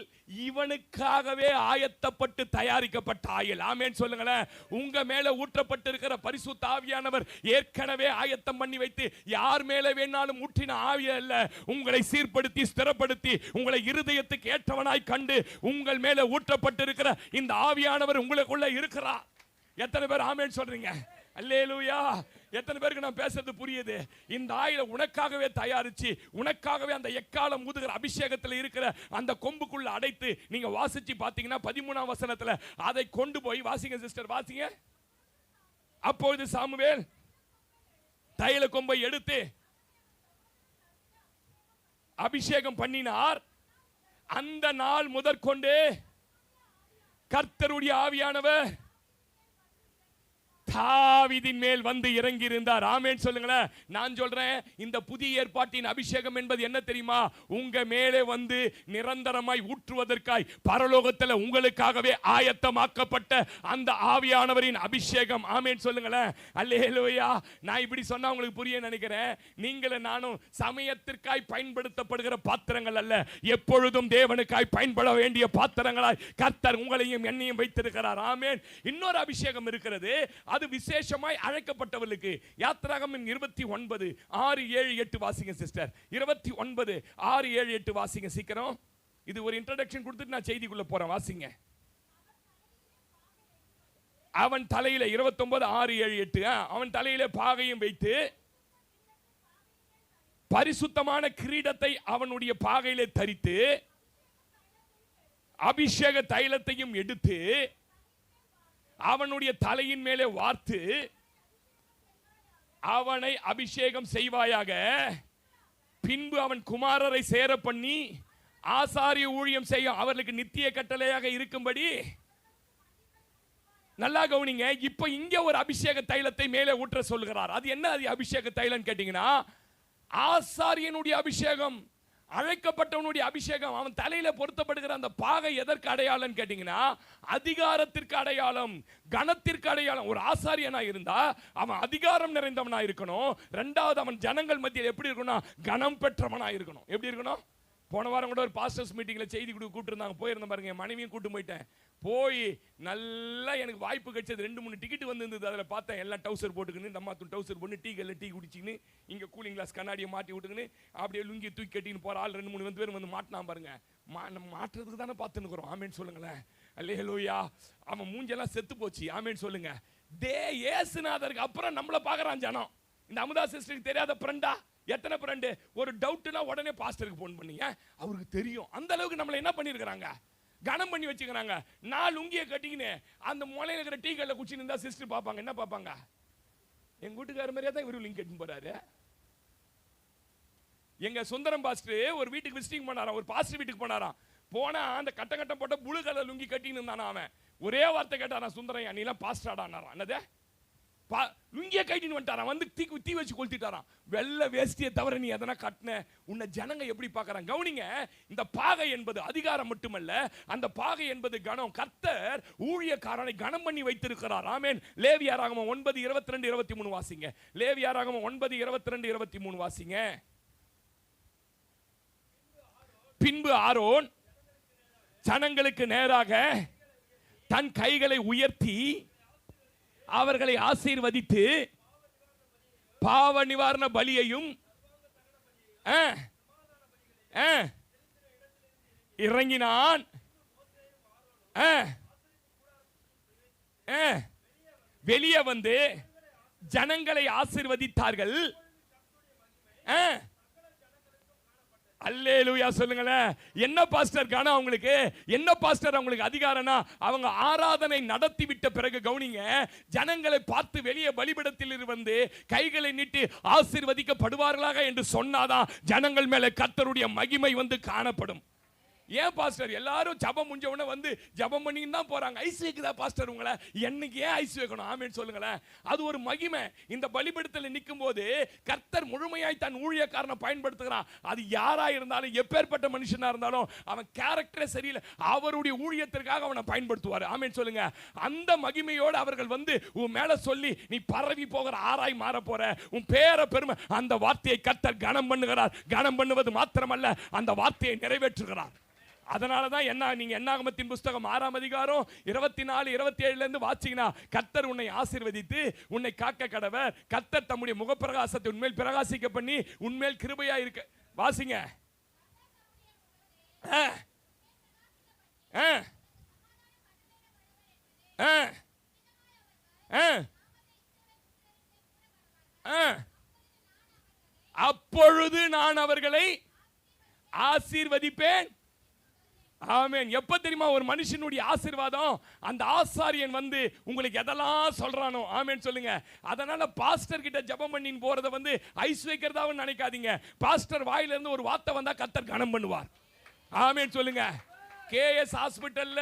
இவனுக்காகவே ஆயத்தப்பட்டு தயாரிக்கப்பட்ட ஆயில். ஆமென் சொல்லுங்களேன். உங்க மேல ஊற்றப்பட்டு இருக்கிற பரிசுத்த ஆவியானவர் ஏற்கனவே ஆயத்தம் பண்ணி வைத்து யார் மேல வேணாலும் ஊற்றின ஆவி அல்ல. உங்களை சீர்படுத்தி ஸ்திரப்படுத்தி உங்களை இருதயத்துக்கு ஏற்றவனாய் கண்டு உங்கள் மேல ஊற்ற பட்டிருக்கிற இந்த ஆவியானவர் உங்களுக்குள்ள இருக்கிறார். எத்தனை பேர் ஆமென் சொல்றீங்க? அல்லேலூயா. எத்தனை பேருக்கு நான் பேசுறது புரியுது? இந்த ஆயிலை உனக்காகவே தயாரிச்சு உனக்காகவே அந்த எக்காலம் ஊதுகிற அபிஷேகத்தில் இருக்கிற அந்த கொம்புக்குள்ள அடைத்து நீங்க வாசிச்சு பாத்தீங்கன்னா 13ஆம் வசனத்துல அதை கொண்டு போய் வாசிங்க சிஸ்டர், வாசிங்க. அப்பொழுது சாமுவேல் தைல கொம்பை எடுத்து அபிஷேகம் பண்ணினார். அந்த நாள் முதற்கொண்டு கர்த்தருடைய ஆவியானவர் தாவீதின் மேல் வந்து இறங்கி இருந்தார். ஆமென் சொல்லுங்களேன். நான் சொல்றேன், இந்த புதிய ஏற்பாட்டின் அபிஷேகம் என்பது என்ன தெரியுமா? உங்க மேலே வந்து நிரந்தரமாய் ஊற்றுவதற்காய் பரலோகத்தில் உங்களுக்காகவே ஆயத்தமாக்கப்பட்ட அந்த ஆவியானவரின் அபிஷேகம். ஆமென் சொல்லுங்களேன். அல்லேலூயா. நான் இப்படி சொன்னா உங்களுக்கு புரிய நினைக்கிறேன். நீங்களும் நானும் சமயத்திற்காய் பயன்படுத்தப்படுகிற பாத்திரங்கள் அல்ல, எப்பொழுதும் தேவனுக்காய் பயன்பட வேண்டிய பாத்திரங்களாய் கர்த்தர் உங்களையும் என்னையும் வைத்திருக்கிறார். ஆமென். இன்னொரு அபிஷேகம் இருக்கிறது, அது விசேஷமாய் அழைக்கப்பட்டவர்களுக்கு. யாத்திராகமம் 29:6-7-8 வாசிங்க சிஸ்டர். 29:6-7-8 வாசிங்க சீக்கிரம். இது ஒரு இன்ட்ரோடக்ஷன் கொடுத்துட்டு நான் செய்திக்குள்ள போறேன். வாசிங்க. அவன் தலையில 29:6-7-8 அவன் தலையில பாகையும் வைத்து பரிசுத்தமான கிரீடத்தை அவனுடைய பாகையிலே தரித்து அபிஷேக தைலத்தையும் எடுத்து அவனுடைய தலையின் மேலே வார்த்து அவனை அபிஷேகம் செய்வாயாக. பின்பு அவன் குமாரரை சேர பண்ணி ஆசாரிய ஊழியம் செய்யும் அவர்களுக்கு நித்திய கட்டளையாக இருக்கும்படி. நல்லா கவனிங்க. இப்ப இங்க ஒரு அபிஷேக தைலத்தை மேலே ஊற்ற சொல்கிறார். அது என்ன அபிஷேக தைலம் கேட்டீங்கன்னா, ஆசாரியனுடைய அபிஷேகம், அழைக்கப்பட்டவனுடைய அபிஷேகம். அவன் தலையில பொருத்தப்படுகிற அந்த பாகை எதற்கு அடையாளம் கேட்டீங்கன்னா, அதிகாரத்திற்கு அடையாளம், கணத்திற்கு அடையாளம். ஒரு ஆசாரியனா இருந்தா அவன் அதிகாரம் நிறைந்தவனா இருக்கணும். இரண்டாவது, அவன் ஜனங்கள் மத்தியில் எப்படி இருக்கணும்? கணம் பெற்றவனா இருக்கணும். எப்படி இருக்கணும்? போன வாரம் கூட ஒரு பாஸ்டர்ஸ் மீட்டிங்ல செய்தி கூட்டிருந்தாங்க, போயிருந்தேன் பாருங்க. என் மனைவியும் கூட்டு போயிட்டேன். போய் நல்லா எனக்கு வாய்ப்பு கிடைச்சது. 2-3 டிக்கெட் வந்திருந்தது. அதில் பார்த்தேன் எல்லாம் டவுசர் போட்டுக்கின்னு, நம்ம டவுசர் போட்டு டீ கல்ல டீ குடிச்சிக்கின்னு, இங்கே கூலிங் கிளாஸ் கண்ணாடியை மாட்டி விட்டுக்கின்னு அப்படியே லுங்கி தூக்கி கட்டின்னு போகிற ஆள் 2-3 பேர் வந்து மாட்டினான் பாருங்க. நம்ம மாட்டுறதுக்கு தானே பார்த்துன்னுக்குறோம். ஆமேன்னு சொல்லுங்களேன். அல்லேலூயா. அவன் மூஞ்செல்லாம் செத்து போச்சு. ஆமேன்னு சொல்லுங்க. ஏசுநாதருக்கு அப்புறம் நம்மளை பார்க்குறான் ஜனம். இந்த அமுதா சிஸ்டருக்கு தெரியாத ஃப்ரெண்டா? எத்தனை ஃப்ரெண்டு? ஒரு டவுட்னா உடனே பாஸ்டருக்கு ஃபோன் பண்ணீங்க. அவருக்கு தெரியும். அந்த அளவுக்கு நம்மளை என்ன பண்ணியிருக்கிறாங்க? கனம் பண்ணி வச்சுக்கிறாங்க. நான் லுங்கியை கட்டிக்கின்னு அந்த முளையில இருக்கிற டீ கல்ல குச்சின்னு இருந்தா சிஸ்டர் பார்ப்பாங்க. என்ன பார்ப்பாங்க? எங்க வீட்டுக்கார மாதிரியே தான் இவரு லிங்க் கட்டின்னு போறாரு. எங்க சுந்தரம் பாஸ்டர் ஒரு வீட்டுக்கு விசிட்டிங் பண்ணாராம். ஒரு பாஸ்டர் வீட்டுக்கு போனாராம். போனா அந்த கட்டம் போட்ட புழு கலர் லுங்கி கட்டின்னு இருந்தானா அவன். ஒரே வார்த்தை கேட்டாராம், சுந்தரம் நீ எல்லாம் பாஸ்டராடானாராம். என்னது? லுங்கிய கைட்டின்னு வந்துட்டாராம். வந்து தீ வச்சு கொளுத்திட்டாராம். வெள்ளை வேஷ்டியை தவிர நீ எதனா கட்டின உன்னை ஜனங்க எப்படி பார்க்கறாங்க? கவனிங்க. இந்த பாகை என்பது அதிகாரம் மட்டுமல்ல, அந்த பாகை என்பது கணம். கர்த்தர் ஊழியக்காரனை கணம் பண்ணி வைத்திருக்கிறார். ஆமென். லேவியராகமம் 9:22-23 வாசிங்க. லேவியராகமம் 9:22-23 வாசிங்க. பின்பு ஆரோன் ஜனங்களுக்கு நேராக தன் கைகளை உயர்த்தி அவர்களை ஆசீர்வதித்து பாவ நிவாரண பலியையும் இறங்கினான். வெளியே வந்து ஜனங்களை ஆசீர்வதித்தார்கள். அல்லேலூயா சொல்லுங்களேன். என்ன பாஸ்டர் காணா உங்களுக்கு? என்ன பாஸ்டர் அவங்களுக்கு அதிகாரம்னா, அவங்க ஆராதனை நடத்தி விட்ட பிறகு கவனிங்க, ஜனங்களை பார்த்து வெளியே பலிபீடத்தில் வந்து கைகளை நீட்டி ஆசீர்வதிக்கப்படுவார்களாக என்று சொன்னாதான் ஜனங்கள் மேலே கர்த்தருடைய மகிமை வந்து காணப்படும். ஏன் பாஸ்டர் எல்லாரும் ஜபம் முடிஞ்ச உடனே வந்து ஜபம் பண்ணி தான் போறாங்க? ஐஸ் வைக்குதா பாஸ்டர் உங்களை? என்னைக்கு ஏன் ஐஸ் வைக்கணும்? ஆமென் சொல்லுங்களேன். அது ஒரு மகிமை. இந்த பலிபீடத்தில் நிற்கும் போது கர்த்தர் முழுமையாய் தன் ஊழியக்காரனை பயன்படுத்துகிறான். அது யாரா இருந்தாலும், எப்பேற்பட்ட மனுஷனா இருந்தாலும், அவன் கேரக்டரே சரியில்லை, அவருடைய ஊழியத்திற்காக அவனை பயன்படுத்துவார். ஆமென் சொல்லுங்க. அந்த மகிமையோடு அவர்கள் வந்து உன் மேல சொல்லி நீ பரவி போகிற ஆராய் மாற போற, உன் பேர பெருமை, அந்த வார்த்தையை கர்த்தர் கனம் பண்ணுகிறார். கனம் பண்ணுவது மாத்திரமல்ல, அந்த வார்த்தையை நிறைவேற்றுகிறார். அதனாலதான் என்ன, நீங்க என்னாகமத்தின் புஸ்தகம் 6ஆம் அதிகாரம் 24, 27 இருந்து வாசிங்கன்னா, கர்த்தர் உன்னை ஆசீர்வதித்து உன்னை காக்க கடவர். கர்த்தர் தம்முடைய முகப்பிரகாசத்தை உன்மேல் பிரகாசிக்க பண்ணி உன்மேல் கிருபையா இருக்க. வாசிங்க. அப்பொழுது நான் அவர்களை ஆசீர்வதிப்பேன். ஆமென். எப்ப தெரியுமா ஒரு மனுஷனுடைய ஆசீர்வாதம்? அந்த ஆசாரியன் வந்து உங்களுக்கு எதெல்லாம் சொல்றானோ. ஆமென் சொல்லுங்க. அதனால பாஸ்டர் கிட்ட ஜெபம் பண்ணி போறத வந்து ஐஸ் வைக்கிறதாவும் நினைக்காதீங்க. பாஸ்டர் வாயில இருந்து ஒரு வார்த்தை வந்தா கர்த்தர் கனம் பண்ணுவார். ஆமென் சொல்லுங்க. கேஎஸ் ஹாஸ்பிடல்ல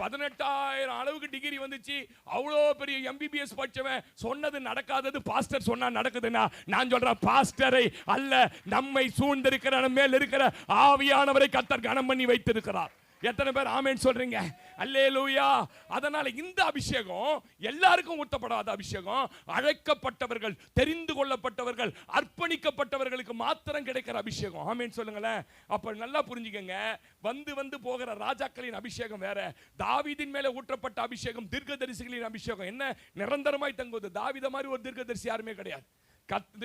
18,000 அளவுக்கு டிகிரி வந்துச்சு. அவ்வளோ பெரிய எம்பிபிஎஸ் படிச்சவன் சொன்னது நடக்காதது பாஸ்டர் சொன்னா நடக்குதுன்னா, நான் சொல்றேன் பாஸ்டரை அல்ல, நம்மை சூழ்ந்திருக்கிற மேல் இருக்கிற ஆவியானவரை கர்த்தர் கனம் பண்ணி வைத்திருக்கிறார். எத்தனை பேர் ஆமென் சொல்றீங்க? அல்லேலூயா. அதனால இந்த அபிஷேகம் எல்லாருக்கும் ஊற்றப்படாத அபிஷேகம். அழைக்கப்பட்டவர்கள், தெரிந்து கொள்ளப்பட்டவர்கள், அர்ப்பணிக்கப்பட்டவர்களுக்கு மாத்திரம் கிடைக்கிற அபிஷேகம். ஆமென் சொல்லுங்களேன். அப்ப நல்லா புரிஞ்சுக்கங்க, வந்து வந்து போகிற ராஜாக்களின் அபிஷேகம் வேற, தாவீதின் மேல ஊற்றப்பட்ட அபிஷேகம், தீர்க்கதரிசிகளின் அபிஷேகம் என்ன நிரந்தரமாய் தங்குவது. தாவீத மாதிரி ஒரு தீர்க்கதரிசி யாருமே கிடையாது.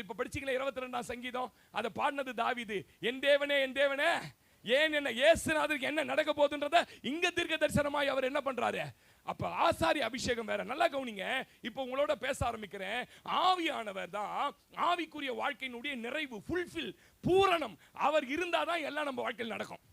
இப்ப படிச்சீங்களா 22ஆம் சங்கீதம்? அதை பாடினது தாவீது. என் தேவனே, என் தேவனே, ஏன் என்ன இயேசுநாதருக்கு என்ன நடக்க போகுதுன்றத இங்க தீர்க்க தரிசனமாய் அவர் என்ன பண்றாரு? அப்ப ஆசாரி அபிஷேகம் வேற. நல்லா கவனிங்க. இப்போ உங்களோட பேச ஆரம்பிக்கிறேன். ஆவியானவர் தான் ஆவிக்குரிய வாழ்க்கையினுடைய நிறைவு, ஃபுல்ஃபில், பூரணம். அவர் இருந்தாதான் எல்லாம் நம்ம வாழ்க்கையில் நடக்கும்.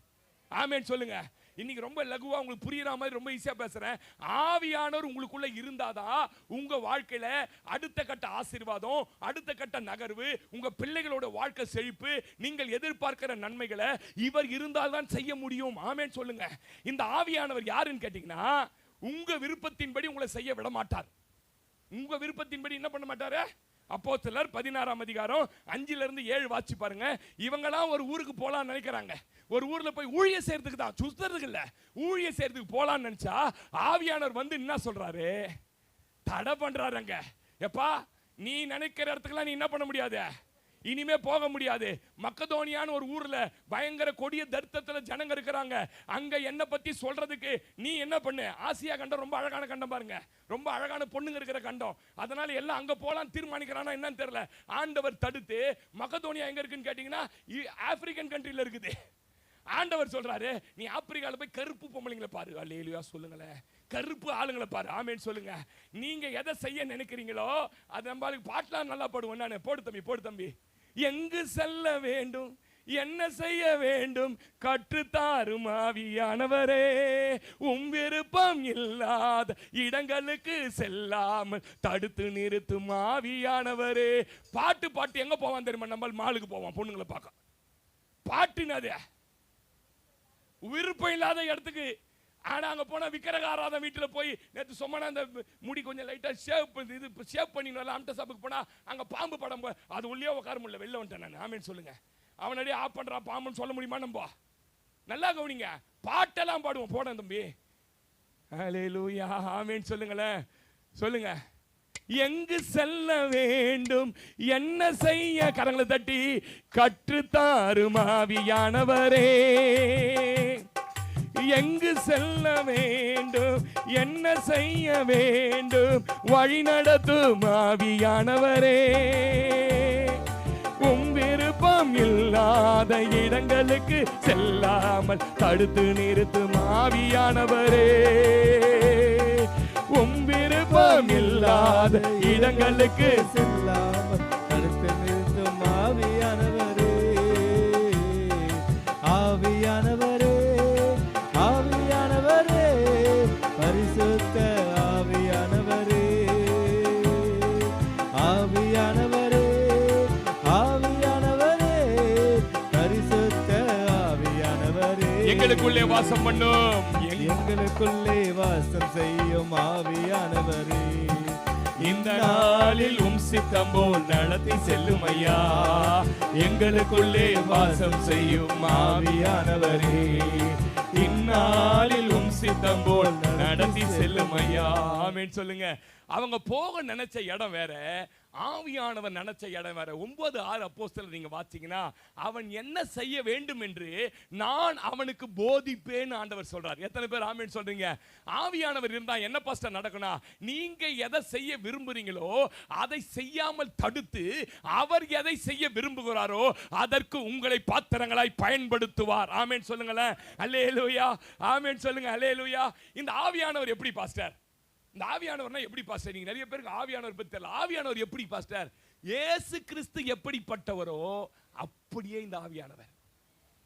ஆமென் சொல்லுங்க. இன்னைக்கு ரொம்ப லகுவா உங்களுக்கு புரியுற மாதிரி ரொம்ப ஈஸியா பேசுறேன். ஆவியானவர் உங்களுக்குள்ள இருந்தாதான் உங்க வாழ்க்கையில அடுத்த கட்ட ஆசீர்வாதம், அடுத்த கட்ட நகர்வு, உங்க பிள்ளைகளோட வாழ்க்கை செழிப்பு, நீங்கள் எதிர்பார்க்கிற நன்மைகளை இவர் இருந்தால் தான் செய்ய முடியும். ஆமென் சொல்லுங்க. இந்த ஆவியானவர் யாருன்னு கேட்டீங்கன்னா, உங்க விருப்பத்தின்படி உங்களை செய்ய விட மாட்டார். உங்க விருப்பத்தின்படி என்ன பண்ண மாட்டாரு? அப்போஸ்தலர் 16ஆம் அதிகாரம் 5 இருந்து 7 வாசி பாருங்க. இவங்கெல்லாம் ஒரு ஊருக்கு போலான்னு நினைக்கிறாங்க. ஒரு ஊர்ல போய் ஊழிய செய்யறதுக்கு தான், சுத்தறதுக்கு இல்ல, ஊழிய செய்யறதுக்கு போலான்னு நினைச்சா ஆவியானவர் வந்து என்ன சொல்றாரு? தடை பண்றாருங்க. எப்பா, நீ நினைக்கிற இடத்துக்குலாம் நீ என்ன பண்ண முடியாது, இனிமே போக முடியாது. மக்கதோனியான்னு ஒரு ஊர்ல பயங்கர கொடிய தர்த்தத்துல ஜனங்க இருக்கிறாங்க. அங்க என்ன பத்தி சொல்றதுக்கு நீ என்ன பண்ணு? ஆசியா கண்டம் ரொம்ப அழகான கண்டம் பாருங்க, ரொம்ப அழகான பொண்ணுங்க இருக்கிற கண்டம். அதனால எல்லாம் அங்க போலாம் தீர்மானிக்கிறானா என்னன்னு தெரியல. ஆண்டவர் தடுத்து, மக்கதோனியா எங்க இருக்குன்னு கேட்டீங்கன்னா ஆப்பிரிக்கன் கண்ட்ரில இருக்குது. ஆண்டவர் சொல்றாரு, நீ ஆப்பிரிக்கால போய் கருப்பு பொம்பளைங்களை பாரு. அல்லேலூயா சொல்லுங்களேன். கருப்பு ஆளுங்களை பாரு. ஆமென் சொல்லுங்க. நீங்க எதை செய்ய நினைக்கிறீங்களோ அது நம்மளுக்கு பாட்டெல்லாம் நல்லா பாடுவோம். நான் போடு தம்பி, போடு தம்பி. எங்கு செல்ல வேண்டும், என்ன செய்ய வேண்டும், கற்றுத்தாரும் ஆவியானவரே. உம் விருப்பம் இல்லாத இடங்களுக்கு செல்லாமல் தடுத்து நிறுத்தும் ஆவியானவரே. பாட்டு பாட்டு எங்க போவான் தெரியுமா? நம்ம மாலுக்கு போவான் பொண்ணுங்களை பார்க்க. பாட்டுனது விருப்பம் இல்லாத இடத்துக்கு. ஆனா அங்க போனா விக்கிரகாராத வீட்டுல போய் நேற்று சொன்னா அந்த முடி கொஞ்சம் லைட்டா ஷேவ் பண்ணி அம்ட சாப்புக்கு போனா அங்க பாம்பு படம், அது உள்ளே உட்கார முடியல, வெளில வந்துட்டேன் நான். ஆமென் சொல்லுங்க. அவனடியே ஆஃப் பண்றா பாம்புன்னு சொல்ல முடியுமா நம்ம? நல்லா கவனிங்க. பாட்டெல்லாம் பாடுவோம். போட தம்பி. ஹல்லேலூயா. ஆமென் சொல்லுங்களேன். சொல்லுங்க. எங்கு செல்ல வேண்டும், என்ன செய்ய, கரங்களை தட்டி, கற்றுத்தாரும் ஆவியானவரே. எங்கு செல்ல வேண்டும், என்ன செய்ய வேண்டும், வழி நடத்தும் ஆவியானவரே. உம் விருப்பம் இல்லாத இடங்களுக்கு செல்லாமல் தடுத்து நிறுத்தும் ஆவியானவரே. உம் விருப்பம் இல்லாத இடங்களுக்கு செல்லாமல் தடுத்து நிறுத்தும் ஆவியானவரே. ஆவியானவரே, ஆவியானவரே, பரிசுத்த ஆவியானவரே. ஆவியானவரே, ஆவியானவரே, பரிசுத்த ஆவியானவரே. எங்களுக்குள்ளே வாசம் பண்ணும், எங்களுக்குள்ளே வாசம் செய்யும் ஆவியானவரே. இந்த நாளில் உம் சித்தம் போல் நடத்தி செல்லும் ஐயா. எங்களுக்குள்ளே வாசம் செய்யும் ஆவியானவரே. இந்நாளில் உம் சித்தம் போல் நடத்தி செல்லும் ஐயா. ஆமென் சொல்லுங்க. அவங்க போக நினைச்ச இடம் வேற, ஆவியானவர் நினைச்ச இடம் வேற. 9:6 அப்போஸ்தலர் நீங்க வாசிங்கன்னா, அவன் என்ன செய்ய வேண்டும் என்று நான் அவனுக்கு போதிப்பேன்னு ஆண்டவர் சொல்றார். எத்தனை பேர் ஆமென் சொல்றீங்க? ஆவியானவர் இருந்தா என்ன பாஸ்டர் நடக்கணும்? நீங்க எதை செய்ய விரும்புறீங்களோ அதை செய்யாமல் தடுத்து அவர் எதை செய்ய விரும்புகிறாரோ அதற்கு உங்களை பாத்திரங்களாய் பயன்படுத்துவார். ஆமென் சொல்லுங்களேன். அல்லேலூயா. ஆமென் சொல்லுங்க. அல்லேலூயா. இந்த ஆவியானவர் எப்படி பாஸ்டர்? இந்த ஆவியானவர்னா எப்படி பாஸ்டர்? நீங்க நிறைய பேருக்கு ஆவியானவர் பத்தி தெரியல. ஆவியானவர் எப்படி பாஸ்டர்? இயேசு கிறிஸ்து எப்படிப்பட்டவரோ அப்படியே இந்த ஆவியானவர்.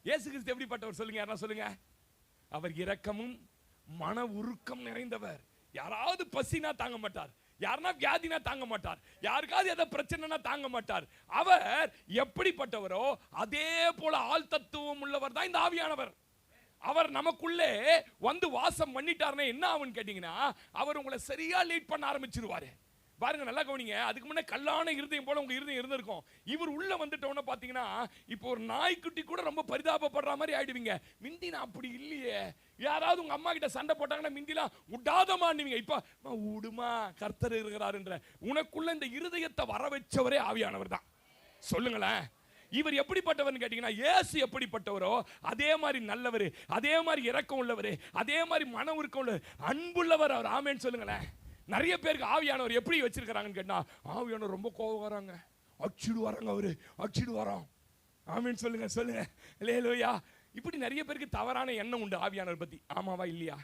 இயேசு கிறிஸ்து எப்படிப்பட்டவர் சொல்லுங்க, யாரா சொல்லுங்க. அவர் இரக்கமும் மன உருக்கம் நிறைந்தவர். யாராவது பசினா தாங்க மாட்டார், யாருன்னா வியாதினா தாங்க மாட்டார், யாருக்காவது ஏதாவது பிரச்சனைனா தாங்க மாட்டார். அவர் எப்படிப்பட்டவரோ அதே போல ஆள் தத்துவம் உள்ளவர் தான் இந்த ஆவியானவர். அவர் நமக்குள்ளே வந்து வாசம் பண்ணிட்டாருன்னா என்ன ஆகும்னு கேட்டீங்கன்னா, அவர் உங்களை சரியா லீட் பண்ண ஆரம்பிச்சிருவாரு. பாருங்க, நல்லா கவனிங்க. அதுக்கு முன்னே கல்லான இருதயம் போல உங்க இருதயம் இருந்திருக்கும். இவர் உள்ள வந்துட்டோன்னு பாத்தீங்கன்னா, இப்போ ஒரு நாய்க்குட்டி கூட ரொம்ப பரிதாபப்படுற மாதிரி ஆயிடுவீங்க. மிந்தி நான் அப்படி இல்லையே. யாராவது உங்க அம்மா கிட்ட சண்டை போட்டாங்கன்னா மிந்திலாம் விடாதமான்னுவீங்க. இப்ப விடுமா, கர்த்தர் இருக்கிறாருன்ற உனக்குள்ள இந்த இருதயத்தை வர வச்சவரே ஆவியானவர் தான். சொல்லுங்களேன். இவர் எப்படிப்பட்டவர் கேட்டீங்கன்னா, இயேசு எப்படிப்பட்டவரோ அதே மாதிரி நல்லவர், அதே மாதிரி இரக்கம் உள்ளவர், அதே மாதிரி மன உருக்கம் உள்ளவர், அன்புள்ளவர் அவர். ஆமென் சொல்லுங்களேன். நிறைய பேருக்கு ஆவியானவர் எப்படி வச்சிருக்கிறாங்கன்னு கேட்டா, ஆவியானவர் ரொம்ப கோபம் வராங்க, அச்சிடு வராங்க, அவரு அச்சிடு வரோம். ஆமென் சொல்லுங்க. சொல்லுங்க. அல்லேலூயா. இப்படி நிறைய பேருக்கு தவறான எண்ணம் உண்டு ஆவியானவர் பத்தி. ஆமாவா இல்லையா?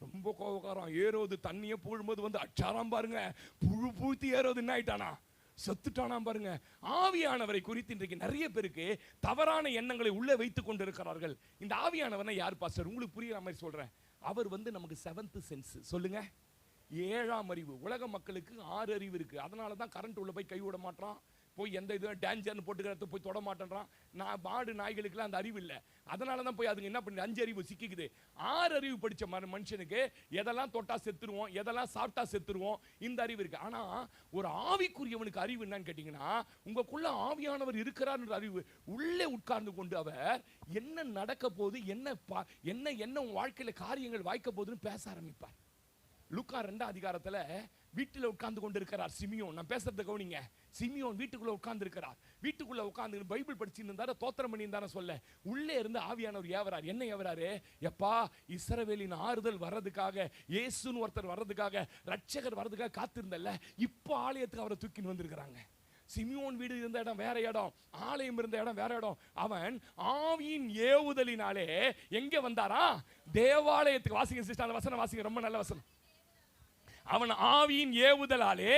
ரொம்ப கோபக்காரம். ஏரோது தண்ணியை பூழும்போது வந்து அச்சாராம் பாருங்க, புழு பூழ்த்தி ஏரோது என்ன ஆயிட்டானா, செத்துட்டானா பாருங்க. ஆவியானவரை குறித்து இன்றைக்கு நிறைய பேருக்கு தவறான எண்ணங்களை உள்ளே வைத்துக் கொண்டிருக்கிறார்கள். இந்த ஆவியானவர்னா யார் பாஸ்டர்? உங்களுக்கு புரியுற மாதிரி சொல்றேன். அவர் வந்து நமக்கு 7th சென்ஸ். சொல்லுங்க. 7ஆம் அறிவு. உலக மக்களுக்கு 6 அறிவு இருக்கு. அதனால தான் கரண்ட் உள்ள போய் கை விட மாட்டான், போய் எந்த இதுவும் டேஞ்சர்னு போட்டுக்கிறத போய் தொட மாட்டேன்றான். மாடு நாய்களுக்குலாம் அந்த அறிவு இல்லை. அதனால தான் போய் அதுங்க என்ன பண்ணி 5 அறிவு சிக்கிக்குது. 6 அறிவு படிச்ச மனுஷனுக்கு எதெல்லாம் தொட்டா செத்துருவோம், எதெல்லாம் சாப்பிட்டா செத்துருவோம், இந்த அறிவு இருக்கு. ஆனா ஒரு ஆவிக்குரியவனுக்கு அறிவு என்னன்னு கேட்டீங்கன்னா, உங்களுக்குள்ள ஆவியானவர் இருக்கிறார் என்ற அறிவு. உள்ளே உட்கார்ந்து கொண்டு அவர் என்ன நடக்க போகுது, என்ன உன் வாழ்க்கையில காரியங்கள் வாய்க்க போகுதுன்னு பேச ஆரம்பிப்பார். லூக்கா 2ஆம் அதிகாரத்துல வீட்டில் உட்கார்ந்து கொண்டு இருக்கிறார் சிமியோன். நான் பேசுறத கவனிங்க. சிமியோன் வீட்டுக்குள்ள உட்கார்ந்து இருக்கிறார். வீட்டுக்குள்ள உட்கார்ந்து பைபிள் படிச்சுட்டு இருந்தாரு, தோத்திரம் பண்ணி இருந்தாரு. சொல்ல உள்ளே இருந்து ஆவியானவர் ஏவறார். என்ன ஏவறாரு? எப்பா, இஸ்ரவேலின் ஆறுதல் வர்றதுக்காக, இயேசுன்னு ஒருத்தர் வர்றதுக்காக, ரட்சகர் வர்றதுக்காக காத்திருந்தல்ல, இப்போ ஆலயத்துக்கு அவரை தூக்கின்னு வந்திருக்கிறாங்க. சிமியோன் வீடு இருந்த இடம் வேற இடம், ஆலயம் இருந்த இடம் வேற இடம். அவன் ஆவியின் ஏவுதலினாலே எங்க வந்தாரா? தேவாலயத்துக்கு. வாசிங்க சிஸ்டர், அந்த வசனம் வாசிங்க, ரொம்ப நல்ல வசனம். அவன் ஆவியின் ஏவுதலாலே,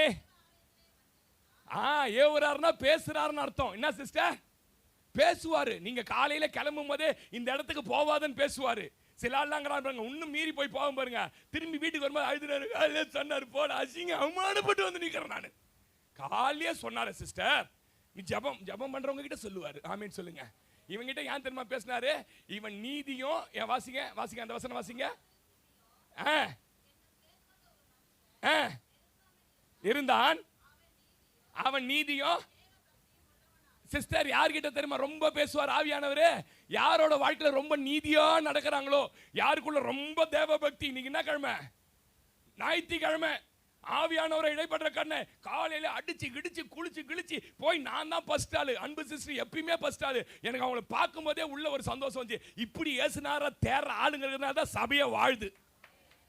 ஏவுறாருன்னா பேசுறாருன்னு அர்த்தம். என்ன சிஸ்டர்? பேசுவாரு. நீங்க காலையில கிளம்பும் போதே இந்த இடத்துக்கு போவாதன்னு பேசுவாரு. சில ஆள்லாங்கிறாங்க, இன்னும் மீறி போய் போகும் பாருங்க. திரும்பி வீட்டுக்கு வரும்போது அழுதுறாரு, சொன்னாரு போல அசிங்க அவமானப்பட்டு வந்து நிக்கிறேன் நான். காலையே சொன்னாரு சிஸ்டர், நீ ஜபம் பண்றவங்க கிட்ட சொல்லுவாரு. ஆமீன் சொல்லுங்க. இவங்கிட்ட ஏன் தெரியுமா பேசினாரு? இவன் நீதியும், வாசிங்க வாசிங்க அந்த வசனம் வாசிங்க. இருந்தான், அவன் நீதியும். சிஸ்டர், யார்கிட்ட தெரியுமா ரொம்ப பேசுவார் ஆவியானவரே? யாரோட வாழ்க்கையில ரொம்ப நீதியா நடக்கிறாங்களோ, யாருக்குள்ள ரொம்ப தேவ பக்தி. இன்னைக்கு என்ன கிழமை? ஞாயிற்றுக்கிழமை. ஆவியானவரை இடைப்பட்ட கண்ணை காலையில அடிச்சு கிடிச்சு குளிச்சு கிழிச்சு போய் நான் தான் ஃபர்ஸ்ட் ஆளு. அன்பு சிஸ்டர் எப்பயுமே ஃபர்ஸ்ட் ஆளு. எனக்கு அவங்களை பார்க்கும் போதே உள்ள ஒரு சந்தோஷம் வந்து, இப்படி ஏசுனார தேர்ற ஆளுங்கிறதுனால தான் சபையை வாழுது.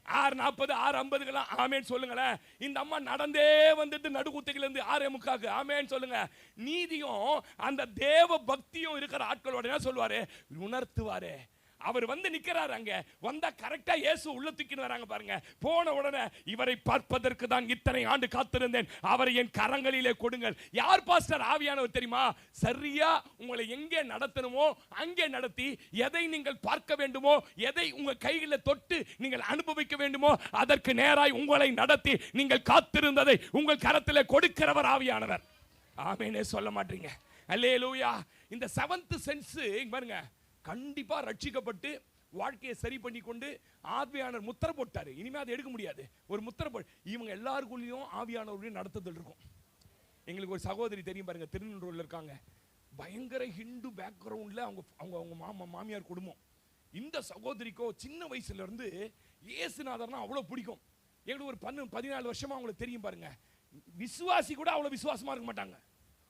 6:40 6:50 ஆமேன்னு சொல்லுங்களேன். இந்த அம்மா நடந்தே வந்துட்டு நடுக்குத்தையில இருந்து 6:45 ஆமேன்னு சொல்லுங்க. நீதியும் அந்த தேவ பக்தியும் இருக்கிற ஆட்களோட என்ன சொல்லுவாரு, உணர்த்துவாரு. அவர் வந்து நிக்கிறாரு. அங்க வந்தா கரெக்டா இயேசு உள்ள தூக்கிட்டு வராங்க பாருங்க. போன உடனே இவரை பார்ப்பதற்கு தான் இத்தனை ஆண்டு காத்திருந்தேன், அவரை என் கரங்களிலே கொடுங்கள். யார் பாஸ்டர்? ஆவியானவர் தெரியுமா? சரியா உங்களை எங்கே நடத்தணுமோ அங்கே நடத்தி, எதை நீங்கள் பார்க்க வேண்டுமோ, எதை உங்க கையில தொட்டு நீங்கள் அனுபவிக்க வேண்டுமோ அதற்கு நேராய் உங்களை நடத்தி நீங்கள் காத்திருந்ததை உங்கள் கரத்திலே கொடுக்கிறவர் ஆவியானவர். ஆமெனே சொல்ல மாட்டீங்க. அல்லேலூயா. இந்த 7th சென்ஸ் பாருங்க, கண்டிப்பா ரட்சிக்கப்பட்டு வாழ்க்கையை சரி பண்ணி கொண்டு ஆவியானவர் முத்திரை போட்டாரு. இனிமே அதை எடுக்க முடியாது. ஒரு முத்திரை போட்டு இவங்க எல்லாருக்குள்ளேயும் ஆவியானவருடைய நடத்துதல் இருக்கும். எங்களுக்கு ஒரு சகோதரி தெரியும் பாருங்க, திருநெல்வேலியில் இருக்காங்க. பயங்கர ஹிந்து பேக்ரவுண்ட்ல அவங்க அவங்க அவங்க மாமியார் குடும்பம். இந்த சகோதரிக்கோ சின்ன வயசுல இருந்து இயேசுநாதர்னா அவ்வளவு பிடிக்கும். எங்களுக்கு ஒரு 14 வருஷமா அவங்களுக்கு தெரியும் பாருங்க. விசுவாசி கூட அவ்வளவு விசுவாசமா இருக்க மாட்டாங்க,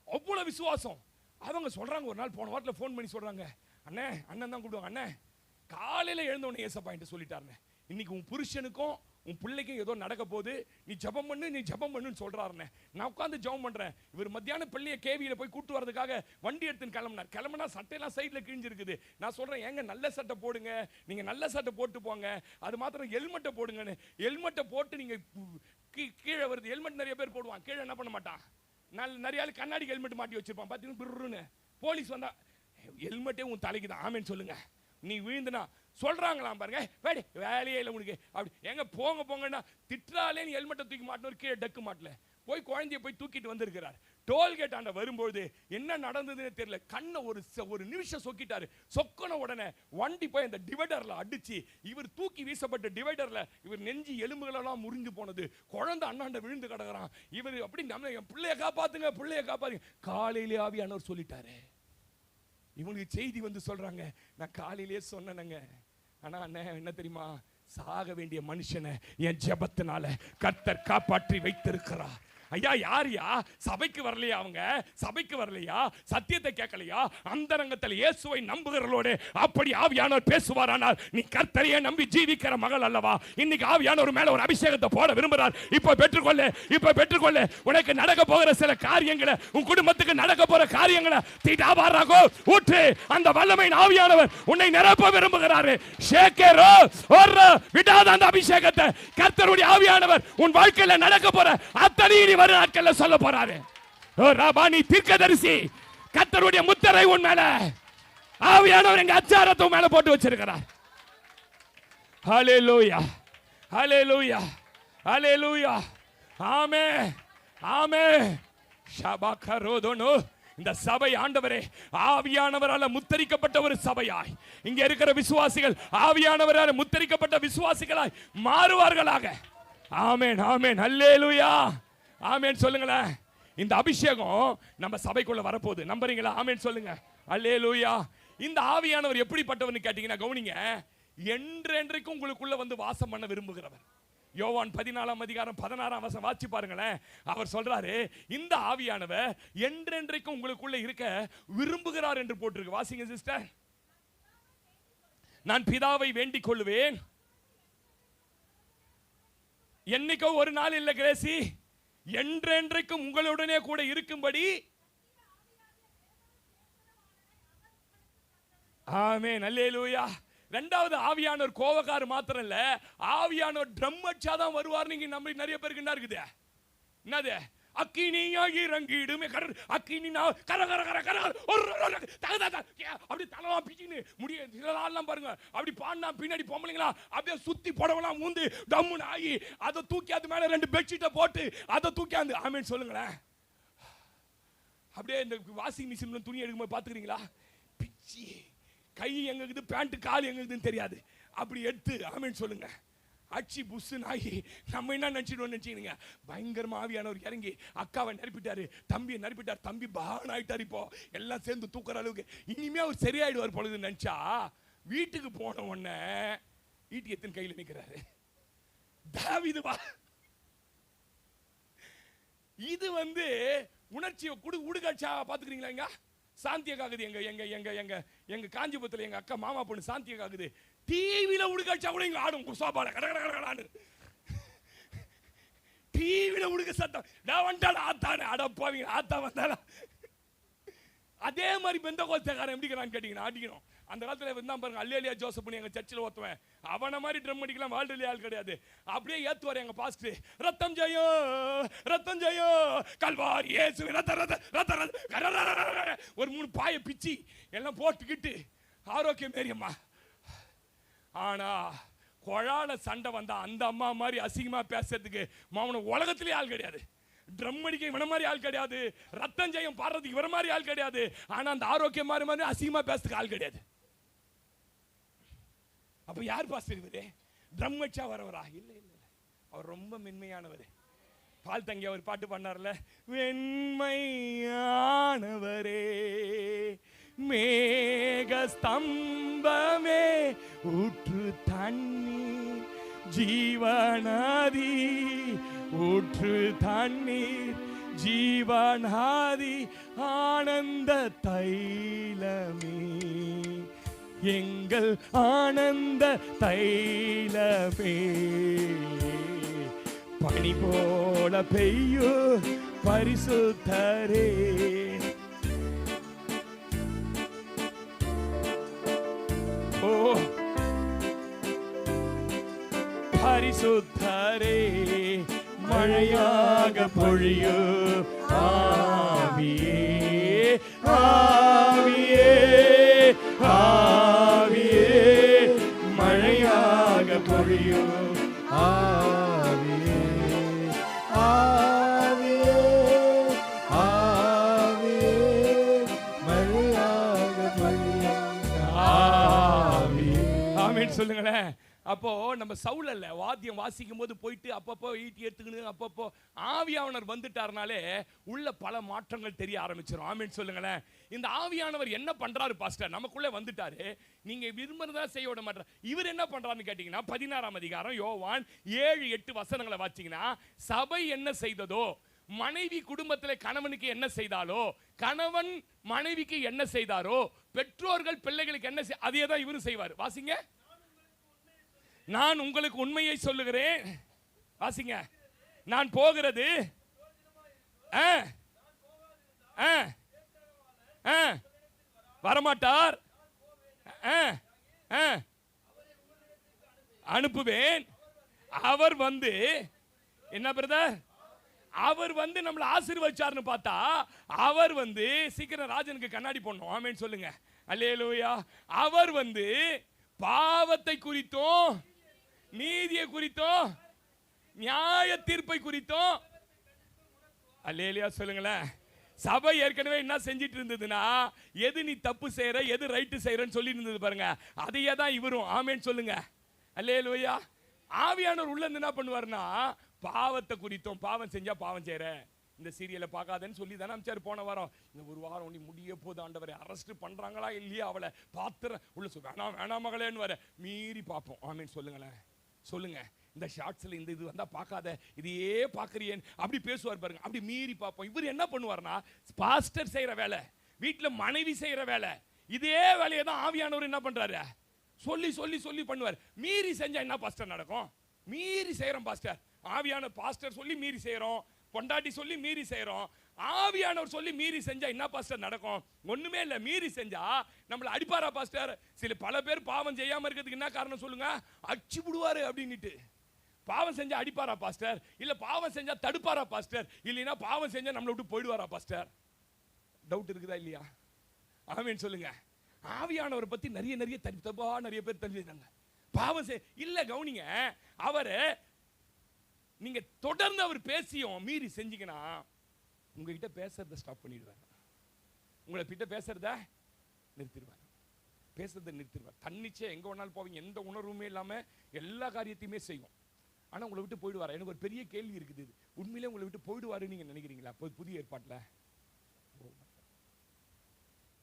அவ்வளவு விசுவாசம். அவங்க சொல்றாங்க, ஒரு நாள் போன வாரத்தில் ஃபோன் பண்ணி சொல்றாங்க, அண்ணே, அண்ணன் தான் கூப்பிடுவாங்க, அண்ணே காலையில எழுந்த உடனே ஏசப்பா என்கிட்ட சொல்லிட்டாருண்ணே, இன்னைக்கு உன் புருஷனுக்கும் உன் பிள்ளைக்கும் ஏதோ நடக்க போகுது, நீ ஜெபம் பண்ணு, நீ ஜெபம் பண்ணுன்னு சொல்றாருண்ணே. நான் உட்காந்து ஜெபம் பண்றேன். இவர் மத்தியானம் பிள்ளையை கேவியில போய் கூட்டு வரதுக்காக வண்டி எடுத்துன்னு கிளம்புனா சட்டையெல்லாம் சைட்ல கிழிஞ்சிருக்குது. நான் சொல்றேன், ஏங்க நல்ல சட்டை போடுங்க, நீங்க நல்ல சட்டை போட்டு போங்க, அது மாத்திரம் ஹெல்மெட்டை போடுங்கன்னு. ஹெல்மெட்டை போட்டு நீங்க கீழே வருது. ஹெல்மெட் நிறைய பேர் போடுவான், கீழே என்ன பண்ண மாட்டான். நிறைய ஆள் கண்ணாடி ஹெல்மெட் மாட்டி வச்சிருப்பான். பார்த்தீங்கன்னா பிர்ருன்னு போலீஸ் வந்தா ஹெல்மெட்டே உன் தலைக்கு தான் ஆமேன்னு சொல்லுங்க. நீ விழுந்துனா சொல்றாங்களாம் பாருங்க, வேடி வேலையே இல்லை உனக்கு அப்படி. எங்க போங்க போங்கன்னா திட்டாலே நீ ஹெல்மெட்டை தூக்கி மாட்டணும், கீழே டக்கு மாட்டல போய் குழந்தைய போய் தூக்கிட்டு வந்திருக்கிறார். டோல்கேட் ஆண்ட வரும்போது என்ன நடந்ததுன்னு தெரியல, கண்ணை ஒரு நிமிஷம் சொக்கிட்டாரு. சொக்கன உடனே வண்டி போய் அந்த டிவைடர்ல அடிச்சு, இவர் தூக்கி வீசப்பட்ட டிவைடர்ல இவர் நெஞ்சு எலும்புகளெல்லாம் முறிஞ்சு போனது. குழந்தை அண்ணாண்ட விழுந்து கிடக்குறான். இவர் அப்படி நம்ம என் பிள்ளைய காப்பாத்துங்க, பிள்ளைய காப்பாத்துங்க. காலையிலே ஆவியானவர் சொல்லிட்டாரு. இவனுக்கு செய்தி வந்து சொல்றாங்க, நான் காலையிலே சொன்னேங்க, ஆனா அண்ணன் என்ன தெரியுமா, சாக வேண்டிய மனுஷனை என் ஜெபத்தினால கர்த்தர் காப்பாற்றி வைத்திருக்கிறார். ஐயா யாரியா? சபைக்கு வரலையா? அவங்க சபைக்கு வரலையா? சத்தியத்தை கேட்கலையா? அந்தரங்கத்தில் இயேசுவை நம்புகிறவர்களோடு அப்படி ஆவியானவர் பேசுவாரானால் நீ கர்த்தரையே நம்பி ஜீவிக்கிற மகள் அல்லவா? இன்னைக்கு ஆவியானவர் மேல ஒரு அபிஷேகத்தை போட விரும்புறார். இப்ப பெற்றுக்கொள்ள. உனக்கு நடக்க போகிற சில காரியங்களை, உன் குடும்பத்துக்கு நடக்க போற காரியங்களை தீட்டாபாராகோ ஊற்று. அந்த வல்லமை ஆவியானவர் உன்னை நிரப்ப விரும்புகிறாரு. ஷேக்கேரோ ஒரு விடாத அந்த அபிஷேகத்தை கர்த்தருடைய ஆவியானவர் உன் வாழ்க்கையில நடக்க போற அத்தனை வர நாட்கள்ல சொல்ல போறாரு. ஓ ராபானி தீர்க்கதரிசி, கர்த்தருடைய முத்திரை உன் மேல ஆவியானவர் எங்க அச்சாரத்தை மேல போட்டு வச்சிருக்கிறார். ஹல்லேலூயா, ஹல்லேலூயா, ஹல்லேலூயா. ஆமென், ஆமென். ஷபாகரோதோனோ. இந்த சபை ஆண்டவரே ஆவியானவரால் முத்தரிக்கப்பட்ட ஒரு சபையாய், இங்க இருக்கிற விசுவாசிகள் ஆவியானவரால் முத்தரிக்கப்பட்ட விசுவாசிகளாய் மாறுவார்களாக. ஆமென், ஆமென், ஹல்லேலூயா, ஆமென் சொல்லுங்களேன். இந்த அபிஷேகம் நம்ம சபைக்குள்ள வரப்போகுது, நம்புறீங்களா? ஆமென் சொல்லுங்க. அல்லேலூயா. இந்த ஆவியானவர் எப்படிப்பட்டவர்னு கேட்டீங்கன்னா கவனிங்க, என்றென்றைக்கும் உங்களுக்குள்ள வந்து வாசம் பண்ண விரும்புகிறவர். யோவான் 14:16 வாசி பாருங்களேன். அவர் சொல்றாரு, இந்த ஆவியானவர் என்றென்றைக்கும் உங்களுக்குள்ள இருக்க விரும்புகிறார் என்று போட்டிருக்கு. வாசிங்க சிஸ்டர். நான் பிதாவை வேண்டிக் கொள்வேன். என்னைக்கோ ஒரு நாள் இல்ல கிரேசி, என்றென்றைக்கும் உங்களுடனே கூட இருக்கும்படி. ஆமென், அல்லேலூயா. இரண்டாவது ஆவியானவர் கோவக்கார மாத்திரம் இல்ல, ஆவியானவர் ட்ரம் அடிச்சாதான் வருவார். நீங்க நம்ம நிறைய பேருக்கு என்ன இருக்குது, என்னது அக்கினியாகி இறங்கிடுமே அக்கினி கர கர கர கர அப்படி தலைவா பிச்சுன்னு முடிய சிலலாம் பாருங்க, அப்படி பாடினா பின்னாடி பொம்பளைங்களா அப்படியே சுத்தி புடவெல்லாம் மூந்து டம்முன்னு ஆகி அதை தூக்கி அது மேல 2 பெட்ஷீட்டை போட்டு அதை தூக்கி ஆமென் சொல்லுங்களேன். அப்படியே இந்த வாஷிங் மிஷின்ல துணி எடுக்கும்போது பாத்துக்கிறீங்களா, பிச்சி கை எங்க இருக்குது, பேண்ட் கால் எங்க இருக்குதுன்னு தெரியாது, அப்படி எடுத்து ஆமென் சொல்லுங்க. அச்சி புஷு நாயி நம்ம என்ன நினைச்சிடுவோம், பயங்கரமா ஆவியானவர் இறங்கி அக்காவை நறுப்பிட்டாரு, தம்பியை நறுப்பிட்டார், தம்பி பான் ஆயிட்டார். இப்போ எல்லாம் சேர்ந்து தூக்குற அளவுக்கு இனிமே அவர் சரியாயிடுவார் பொழுது நினைச்சா, வீட்டுக்கு போன உடனே ஈட்டி எத்தனை கையில் நிற்கிறாரு. தாவீது வா, இது உணர்ச்சியை உடுகாட்சியா பாத்துக்கிறீங்களா? இங்க சாந்தியக்காகுது. எங்க எங்க எங்க எங்க எங்க காஞ்சிபுரத்துல எங்க அக்கா மாமா பொண்ணு சாந்தியக்காகுது. டிவியில உடுகாட்சியா கூட இங்க ஆடும் சோபால கட கட கடகடான்னு. டிவியில உடுக்க சத்தம். நான் வந்துட்டாலும் ஆத்தானே அடப்பாவீங்க. ஆத்தா வந்தாலும் அதே மாதிரி பெந்தகோஸ்தேக்காரன் எப்படி கேட்டீங்கன்னா அடிக்கணும். அந்த காலத்துல வந்தான் பாருங்க, அல்லேலியா ஜோசப் எங்க சர்ச்சில் ஓத்துவேன். அவனை மாதிரி ட்ரம் அடிக்கலாம் வாழ்றதுல ஆள் கிடையாது. அப்படியே ஏத்துவார் எங்க பாஸ்டர். ரத்தம் ஜெயம் ரத்தம் ஜெயம் கல்வாரி இயேசு ரத்த ரத்த ரத்த ரத்த. ஒரு 3 பாயை பிச்சி எல்லாம் போட்டுக்கிட்டு ஆரோக்கியம் தெரியுமா. ஆனா கொழால சண்டை வந்தா அந்த அம்மா மாதிரி அசிங்கமா பேசுறதுக்கு மாமன உலகத்திலே ஆள் கிடையாது. ட்ரம் அடிக்க இவன மாதிரி ஆள் கிடையாது. ரத்தம் ஜெயம் பாடுறதுக்கு இவர மாதிரி ஆள் கிடையாது. ஆனா அந்த ஆரோக்கியம் மாதிரி அசிங்கமா பேசுறதுக்கு ஆள் கிடையாது. அப்ப யார் பாஸ்டர் இவரு? ட்ரம் வச்சா வரவரா? இல்ல இல்ல, அவர் ரொம்ப மென்மையானவர். பால் தங்கி அவர் பாட்டு பண்ணார்ல, வெண்மையானவரே மேக ஸ்தம்பமே ஊற்று தண்ணீர் ஜீவநதி ஊற்று தண்ணீர் ஜீவநாதி ஆனந்த தைலமே எங்கள் ஆனந்த தைலமே பனி போல பெய்யோ பரிசுத்தரே. ஓ பரிசுத்தரே மழையாக பொழியோ ஆவியே ஆவியே ஆவியே மழையாக பொழியோ ஆவியே ஆவியே ஆவியே மழையாக பொழியும் ஆவியே. ஆமென் சொல்லுங்களேன். அப்போ நம்ம சவுல் அல்ல வாத்தியம் வாசிக்கும் போது போயிட்டு அப்பப்போ ஈட்டி எடுத்துக்கணும். அப்பப்போ ஆவியானவர் வந்துட்டாருனாலே உள்ள பல மாற்றங்கள் தெரிய ஆரம்பிச்சிடும். ஆமென் சொல்லுங்களேன். இந்த ஆவியானவர் என்ன பண்றாரு பாஸ்டர்? நமக்குள்ளே வந்துட்டாரு, நீங்க விரும்புறதா செய்ய விட மாட்டார். இவர் என்ன பண்றாருன்னு கேட்டீங்கன்னா 16ஆம் அதிகாரம் யோவான் 7-8 வசனங்களை வாசிங்கன்னா, சபை என்ன செய்ததோ, மனைவி குடும்பத்தில் கணவனுக்கு என்ன செய்தாலோ, கணவன் மனைவிக்கு என்ன செய்தாரோ, பெற்றோர்கள் பிள்ளைகளுக்கு என்ன அதே தான் இவரும் செய்வார். வாசிங்க. நான் உங்களுக்கு உண்மையை சொல்லுகிறேன். வாசிங்க. நான் போகிறது வரமாட்டார், அனுப்புவேன். அவர் என்ன பிரதர், அவர் நம்மளை ஆசீர்வதிச்சார்னு பார்த்தா அவர் சீக்கிரம் ராஜனுக்கு கண்ணாடி போடணும். ஆமென் சொல்லுங்க. அல்லேலூயா. அவர் பாவத்தை குறித்தும் நீதியை குறித்தும் நியாய தீர்ப்பை குறித்தும் அல்லேலூயா சொல்லுங்களேன். சபை ஏற்கனவே என்ன செஞ்சிட்டு இருந்ததுன்னா, எது நீ தப்பு செய்யற எது ரைட்டு செய்யறன்னு சொல்லி இருந்தது பாருங்க. அதையே தான் இவரும். ஆமென் சொல்லுங்க. அல்லேலூயா. ஆவியானவர் உள்ள என்ன பண்ணுவார்னா, பாவத்தை குறித்தும் பாவம் செஞ்சா பாவம் செய்யற இந்த சீரியலை பார்க்காதன்னு சொல்லி தானே அமிச்சார் போன வாரம். இந்த ஒரு வாரம் நீ முடிய போது ஆண்டவரை அரெஸ்ட் பண்றாங்களா இல்லையா, அவளை பாத்துற உள்ள வேணாம் வேணாம் மகளேன்னு வர மீறி பார்ப்போம். ஆமீன் சொல்லுங்களேன். சொல்லுங்க. இந்த ஷார்ட்ஸ்ல இந்த இது வந்தா பார்க்காத, இதையே பார்க்கறியேன் அப்படி பேசுவார் பாருங்க. அப்படி மீறி பார்ப்போம். இவர் என்ன பண்ணுவார்னா, பாஸ்டர் செய்யற வேலை, வீட்டுல மனைவி செய்யற வேலை, இதே வேலையை தான் ஆவியானவர் என்ன பண்றாரு, சொல்லி சொல்லி சொல்லி பண்ணுவார். மீறி செஞ்சா என்ன பாஸ்டர் நடக்கும்? மீறி செய்யறோம் பாஸ்டர். ஆவியான பாஸ்டர் சொல்லி மீறி செய்யறோம், பொண்டாட்டி சொல்லி மீறி செய்யறோம். ஆவியானவர் சொல்லி மீறி செஞ்சா என்ன பாஸ்டர் நடக்கும்? ஒண்ணுமே இல்ல. மீறி செஞ்சா நம்மள அடிப்பாரா பாஸ்டர்? பல பேர் பாவம் செய்யாம இருக்கிறதுக்கு என்ன காரணம் சொல்லுங்க? அடிச்சு விடுவாரு அப்படின்னுட்டு. பாவம் செஞ்சா அடிப்பாரா பாஸ்டர்? இல்ல பாவம் செஞ்சா தடுப்பாரா பாஸ்டர்? இல்லைன்னா பாவம் செஞ்சா நம்மளை விட்டு போயிடுவாரா பாஸ்டர்? டவுட் இருக்குதா இல்லையா? ஆமென் சொல்லுங்க. ஆவியானவரை பத்தி நிறைய நிறைய தப்பா நிறைய பேர் தெரிஞ்சுட்டாங்க. பாவம் இல்ல கவனிங்க, அவரு நீங்க தொடர்ந்து அவர் பேசியும் மீறி செஞ்சீங்கன்னா உங்ககிட்ட பேசுறத ஸ்டாப் பண்ணிடுவார். உங்களை கிட்ட பேசுறத நிறுத்திடுவார். பேசுறத நிறுத்திடுவார். தன்னிச்சே எங்க வேணாலும் போவீங்க, எந்த உணர்வுமே இல்லாம எல்லா காரியத்தையுமே செய்வோம். ஆனா உங்களை விட்டு போயிடுவார். எனக்கு ஒரு பெரிய கேள்வி இருக்குது, உண்மையிலே உங்களை விட்டு போயிடுவாருன்னு நீங்க நினைக்கிறீங்களா? புதிய ஏற்பாட்டுல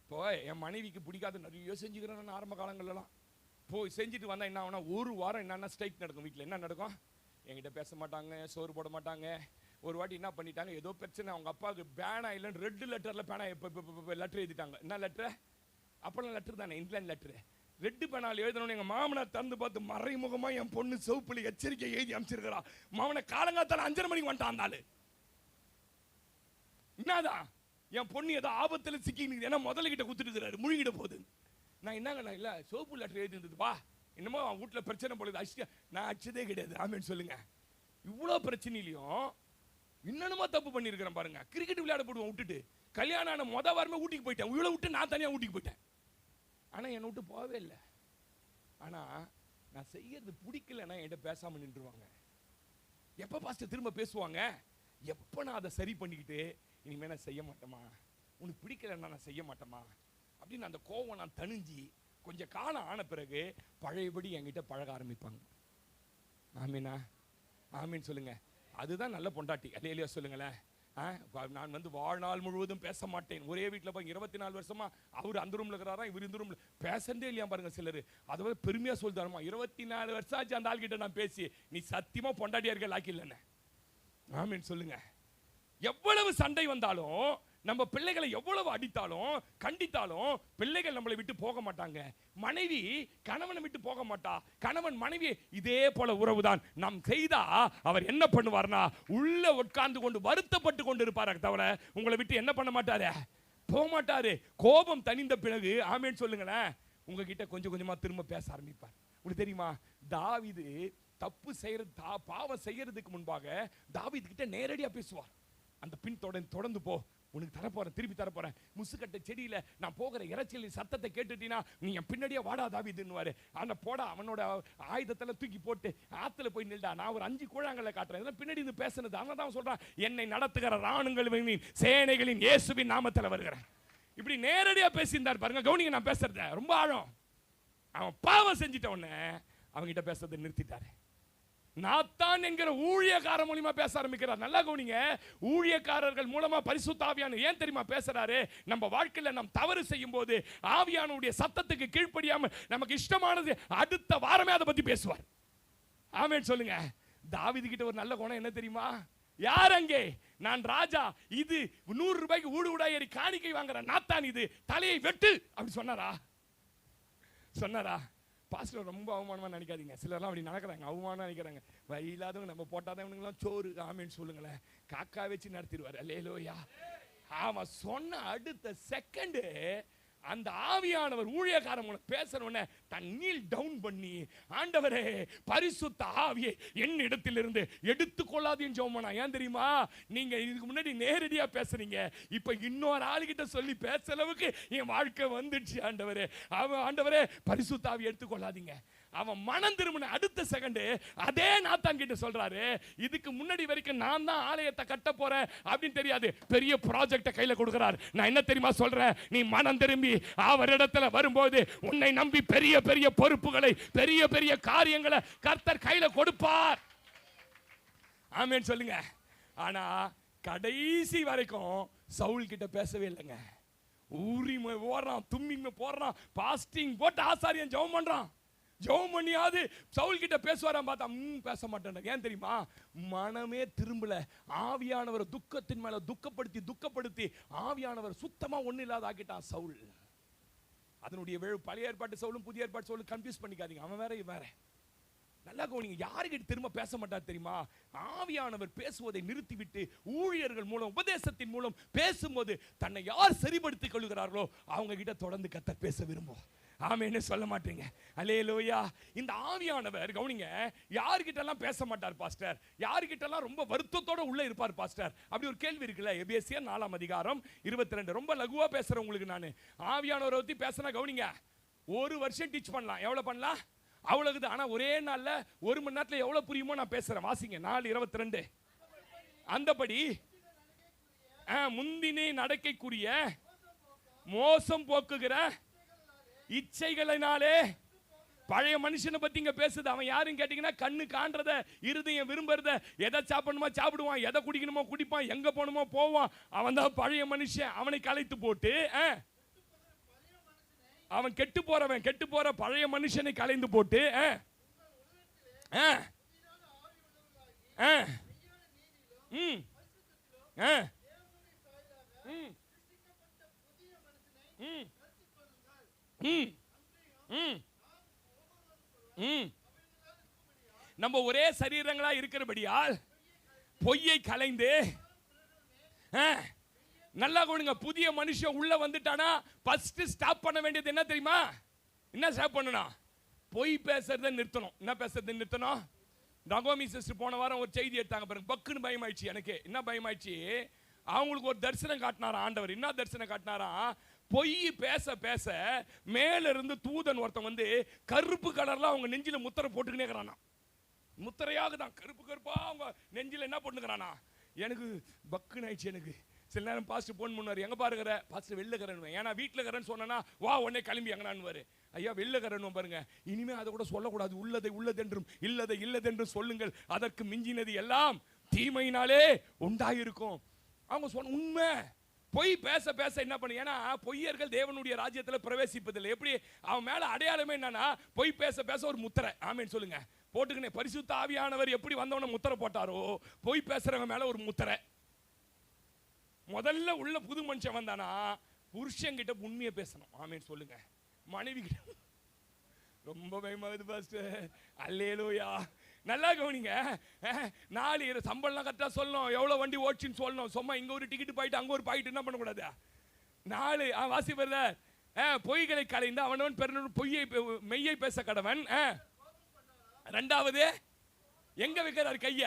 இப்போ என் மனைவிக்கு பிடிக்காத நிறைய செஞ்சுக்கிறேன் ஆரம்ப காலங்கள்லாம். போய் செஞ்சுட்டு வந்தா என்ன ஆகுனா, ஒரு வாரம் என்னன்னா ஸ்ட்ரைக் நடக்கும் வீட்டில். என்ன நடக்கும்? என்கிட்ட பேச மாட்டாங்க, சோறு போட மாட்டாங்க, ஒரு வாட்டி என்ன பண்ணிட்டாங்க, ஏதோ பிரச்சனை, அவங்க அப்பாவுக்கு பேனா இல்லைன்னு ரெட் லெட்டரில் பேனா லெட்டர் எழுதிட்டாங்க. என்ன லெட்டர்? அப்பெல்லாம் லெட்டர் தானே, இங்கிலாந்து லெட்டரு. ரெட்டு பேனால் எழுதணும்னு எங்கள் மாமனார் திறந்து பார்த்து மறைமுகமாக என் பொண்ணு சிவப்புல எச்சரிக்கை எழுதி அமைச்சிருக்கிறா. மாமனை காலங்காத்தால 5:30 மணிக்கு வந்துட்டான் அந்த ஆளு. என்னதான் என் பொண்ணு ஏதோ ஆபத்தில் சிக்கின்னு, ஏன்னா முதல்ல கிட்ட குத்துட்டு முழுங்கிட போகுது. நான் என்னங்க இல்லை சிவப்பு லெட்டர் எழுதி இருந்ததுப்பா, என்னமோ அவன் வீட்டில் பிரச்சனை போடுது, அடிச்சு நான் அடிச்சதே கிடையாது. ஆமேன்னு சொல்லுங்க. இவ்வளோ பிரச்சனையிலையும் இன்னொன்னுமா தப்பு பண்ணியிருக்கிறேன் பாருங்க. கிரிக்கெட் விளையாட போடுவோம் விட்டுட்டு, கல்யாணம் ஆன வாரமே ஊட்டிக்கு போயிட்டேன். இவ்வளோ விட்டு நான் தனியாக ஊட்டிக்கு போயிட்டேன். ஆனால் என்னை விட்டு போகவே இல்லை. ஆனால் நான் செய்யறது பிடிக்கலன்னா என்கிட்ட பேசாமல் நின்றுவாங்க. எப்போ பாஸ்டர் திரும்ப பேசுவாங்க? எப்போ நான் அதை சரி பண்ணிக்கிட்டு இனிமேல் நான் செய்ய மாட்டேமா, உனக்கு பிடிக்கலன்னா நான் செய்ய மாட்டேமா அப்படின்னு அந்த கோவம் நான் தணிஞ்சி கொஞ்சம் காலம் ஆன பிறகு பழையபடி என்கிட்ட பழக ஆரம்பிப்பாங்க. ஆமீனா? ஆமீன் சொல்லுங்க. அதுதான் நல்ல பொண்டாட்டி. அல்லேலூயா சொல்லுங்களேன். நான் வாழ்நாள் முழுவதும் பேச மாட்டேன். ஒரே வீட்டில் போய் 24 வருஷமா அவர் அந்த ரூம்ல இருக்கிறாரா, இவர் இந்த ரூம்ல பேசண்டே இல்லையா பாருங்க சிலர். அதை பெருமையா சொல்லிட்டாருமா, 24 வருஷம் ஆச்சு அந்த ஆள்கிட்ட நான் பேசி, நீ சத்தியமா பொண்டாட்டியா இருக்க லாக்கி இல்லைன்னு. ஆமீன் சொல்லுங்க. எவ்வளவு சண்டை வந்தாலும், நம்ம பிள்ளைகளை எவ்வளவு அடித்தாலும் கண்டித்தாலும் பிள்ளைகள் நம்மளை விட்டு போக மாட்டாங்க. மனைவி கணவனை விட்டு போக மாட்டா, கணவன் மனைவி இதே போல உறவுதான். நாம் செய்தா அவர் என்ன பண்ணுவார்னா உள்ள உட்கார்ந்து கொண்டு வருத்தப்பட்டு கொண்டு இருப்பார் தவிர உங்களை விட்டு என்ன பண்ண மாட்டாரு, போக மாட்டாரு. கோபம் தணிந்த பிறகு ஆமேன்னு சொல்லுங்களேன், உங்ககிட்ட கொஞ்சம் கொஞ்சமா திரும்ப பேச ஆரம்பிப்பார். உங்களுக்கு தெரியுமா, தாவீது தப்பு செய்யறது பாவம் செய்யறதுக்கு முன்பாக தாவீது கிட்ட நேரடியா பேசுவார். அந்த பின் தொடர்ந்து போ, உனக்கு தரப்போறேன், திருப்பி தரப்போறேன். முசுக்கட்ட செடியில நான் போகிற இறைச்சலின் சத்தத்தை கேட்டுட்டீனா நீ என் பின்னாடியே வாடா தாவீதுன்னுவாரு. ஆனா போடா, அவனோட ஆயுதத்தெல்லாம் தூக்கி போட்டு ஆத்துல போய் நில்டா, நான் ஒரு 5 கூழாங்கல்ல காட்டுறேன். இதெல்லாம் பின்னாடி இருந்து பேசுனது. அவன் தான் சொல்றான், என்னை நடத்துகிற ராணுங்களின் சேனைகளின் இயேசுவின் நாமத்தில் வருகிறேன். இப்படி நேரடியா பேசியிருந்தார் பாருங்க. கவுனிங்க நான் பேசுறத ரொம்ப ஆழம். அவன் பாவம் செஞ்சிட்ட உடனே அவங்கிட்ட பேசுறதை நிறுத்திட்டாரு. நாத்தான் என்கிற ஊழியக்காரர் மூலமா பேச ஆரம்பிக்கிறார். நல்லா கவனிங்க, ஊழியக்காரர்கள் மூலமா பரிசுத்த ஆவியான ஏன் தெரியுமா பேசுறாரு? நம்ம வாழ்க்கையில நாம் தவறு செய்யும் போது ஆவியானுடைய சத்தத்துக்கு கீழ்ப்படியாம நமக்கு இஷ்டமானது அடுத்த வாரமே அதை பத்தி பேசுவார். ஆமென் சொல்லுங்க. தாவீது கிட்ட ஒரு நல்ல குணம் என்ன தெரியுமா? யார் அங்கே? நான் ராஜா, இது 100 ரூபாய்க்கு ஊடு ஊடா ஏறி காணிக்கை வாங்குற நாத்தான், இது தலையை வெட்டு அப்படி சொன்னாரா? பாஸ்டர் ரொம்ப அவமானமா நினைக்காதீங்க. சிலர்லாம் அப்படி நடக்கிறாங்க, அவமானம் நினைக்கிறாங்க. வயிலாதவங்க நம்ம போட்டாதான் இவனுங்களாம் சோறு. ஆமேன்னு சொல்லுங்களேன். காக்கா வச்சு நடத்திடுவார். அல்லேலூயா. அவன் சொன்ன அடுத்த செகண்ட் அந்த ஆவியானவர் ஊழியக்காரன் பேசணும்னு தண்ணீர் டவுன் பண்ணி, ஆண்டவரே பரிசுத்த ஆவியை என்னிடத்திலிருந்து எடுத்துக்கொள்ளாதேன்னு ஜெபம். ஏன் தெரியுமா? நீங்க இதுக்கு முன்னாடி நேரடியா பேசுறீங்க, இப்ப இன்னொரு ஆளுகிட்ட சொல்லி பேச அளவுக்கு என் வாழ்க்கை வந்துடுச்சு ஆண்டவரே. ஆண்டவரே பரிசுத்த ஆவியை எடுத்துக்கொள்ளாதீங்க. அவன் மனம் திரும்பின அடுத்த செகண்ட் அதே நாத்தான் கிட்ட சொல்றாரு, இதுக்கு முன்னாடி வரைக்கும் நான் தான் ஆலயத்தை கட்ட போறேன் அப்படின்னு தெரியாது, பெரிய ப்ராஜெக்டை கையில கொடுக்கிறார். நான் என்ன தெரியுமா சொல்றேன், நீ மனம் திரும்பி அவரிடத்துல வரும்போது உன்னை நம்பி பெரிய பெரிய பொறுப்புகளை, பெரிய பெரிய காரியங்களை கர்த்தர் கையில கொடுப்பார். ஆமென் சொல்லுங்க. ஆனா கடைசி வரைக்கும் சவுல் கிட்ட பேசவே இல்லைங்க. ஊரிமை ஓடுறான், தும்மிமை போடுறான், பாஸ்டிங் போட்டு ஆசாரியன் ஜெபம் பண்றான். ஜெபம் பண்ணியாவது சவுல் கிட்ட பேசுவாராம் பார்த்தா பேச மாட்டேன். ஏன் தெரியுமா? மனமே திரும்பல. ஆவியானவர் துக்கத்தின் மேல துக்கப்படுத்தி ஆவியானவர் சுத்தமா ஒண்ணு இல்லாத ஆக்கிட்டான் சவுல். அதனுடைய பழைய ஏற்பாட்டு சவுலும் புதிய ஏற்பாட்டு சவுலும் கன்ஃபியூஸ் பண்ணிக்காதீங்க. அவன் வேற இவன் வேற. நல்லா கவனிங்க. யாருக்கிட்ட திரும்ப பேச மாட்டார் தெரியுமா? ஆவியானவர் பேசுவதை நிறுத்திவிட்டு ஊழியர்கள் மூலம் உபதேசத்தின் மூலம் பேசும்போது தன்னை யார் சரிப்படுத்திக் கொள்கிறார்களோ அவங்க கிட்ட தொடர்ந்து கர்த்தர் பேச விரும்புவார். ஆமென்னு சொல்ல மாட்டீங்க. அல்லேலூயா. இந்த ஆவியானவர் கவனிங்க, யார்கிட்ட எல்லாம் பேச மாட்டார் பாஸ்டர், யார்கிட்ட எல்லாம் ரொம்ப வருத்தத்தோட உள்ள இருப்பார் பாஸ்டர், அப்படி ஒரு கேள்வி இருக்குல்ல. எபேசியர் 4ஆம் அதிகாரம் 22. ரொம்ப லகுவா பேசுறேன் உங்களுக்கு. நான் ஆவியானவரை பத்தி பேசினா கவனிங்க, 1 வருஷம் டீச் பண்ணலாம். எவ்வளவு பண்ணலாம்? அவ்வளவுது. ஆனா ஒரே நாள்ல 1 மணி நேரத்துல எவ்வளவு புரியுமோ நான் பேசுறேன். வாசிங்க 4:22. அந்தபடி முந்தினே நடக்கைக்குரிய மோசம் போக்குகிற இச்சைகளினாலே, பழைய மனுஷனை பத்தி இங்க பேசுது. அவன் யாருன்னு கேட்டீங்கன்னா, கண்ணு காண்றத, இருதயம் விரும்புறத, எதை சாப்பிடணுமோ சாப்பிடுவான், எதை குடிக்கணுமோ குடிப்பான், எங்க போகணுமோ போவான். அவன் தான் பழைய மனுஷன். அவனை கலைத்து போட்டு அவன் கெட்டு போற பழைய மனுஷனை கலைந்து போட்டு ஆ. ம். ம். ம். ம். ம். நம்ம ஒரே சரீரங்களா இருக்கிறபடியால் பொய்யை கலைந்து நல்லா கொடுங்க. புதிய மனுஷன் உள்ள வந்துட்டானா ஃபர்ஸ்ட் ஸ்டாப் பண்ண வேண்டியது என்ன தெரியுமா? என்ன ஸ்டாப் பண்ணணும்? பொய் பேசுறதை நிறுத்தணும். என்ன பேசுறதை நிறுத்தணும்? நகோமி சிஸ்டர் போன வாரம் ஒரு செய்தி எடுத்தாங்க பாருங்க, பக்குன்னு பயமாயிடுச்சு எனக்கு. என்ன பயமாயிடுச்சு? அவங்களுக்கு ஒரு தரிசனம் காட்டினாராம் ஆண்டவர். என்ன தரிசனம் காட்டினாராம்? பொய் பேச பேச மேல இருந்து தூதன் ஒருத்தன் வந்து கருப்பு கலர்ல அவங்க நெஞ்சில முத்திரை போட்டுக்கினே இருக்கிறானா. முத்திரையாக தான் கருப்பு கருப்பா அவங்க நெஞ்சில என்ன பண்ணுகிறானா. எனக்கு பக்குன்னு ஆயிடுச்சு. எனக்கு சில நேரம் பாஸ்டர் போன் பண்ணுவார், எங்க பாருங்கிற பாஸ்டர் வெள்ளக்கரன். ஏன்னா வீட்டில் கரன் சொன்னா வா உடனே கிளம்பி எங்கனான்னு. ஐயா வெள்ளக்கரன் பாருங்க, இனிமே அதை கூட சொல்லக்கூடாது. உள்ளதை உள்ளதென்றும் இல்லதை இல்லதென்றும் சொல்லுங்கள், அதற்கு மிஞ்சினது எல்லாம் தீமையினாலே உண்டாயிருக்கும். அவங்க சொன்ன உண்மை. பொய் பேச பேச என்ன பண்ணு? ஏன்னா பொய்யர்கள் தேவனுடைய ராஜ்யத்தில் பிரவேசிப்பதில்லை. எப்படி? அவன் மேல அடையாளமே என்னன்னா பொய் பேச பேச ஒரு முத்திரை. ஆமேன்னு சொல்லுங்க போட்டுக்கினே. பரிசுத்த ஆவியானவர் எப்படி வந்தவன முத்திரை போட்டாரோ, பொய் பேசுறவங்க மேல ஒரு முத்திரை. முதல்ல உள்ள புது மனுஷன் வந்தானா புருஷன் கிட்ட உண்மையை பேசணும். ஆமேன்னு சொல்லுங்க. மனைவி கிட்ட ரொம்ப பயமாகுது பாஸ்டர். அல்லேலூயா. நல்லா கவனிங்க. 4 சம்பளம்லாம் கரெக்டாக சொல்லணும், எவ்வளோ வண்டி ஓடிச்சுன்னு சொல்லணும். சும்மா இங்கே ஒரு டிக்கெட் போயிட்டு அங்கே ஒரு பாயிட்டு என்ன பண்ணக்கூடாது. 4 வாசி வருத பொய்களை கலைந்து அவனவன் பெருநூறு பொய்யை மெய்யை பேச கடவன். 2வது எங்க வைக்கிறாரு கைய?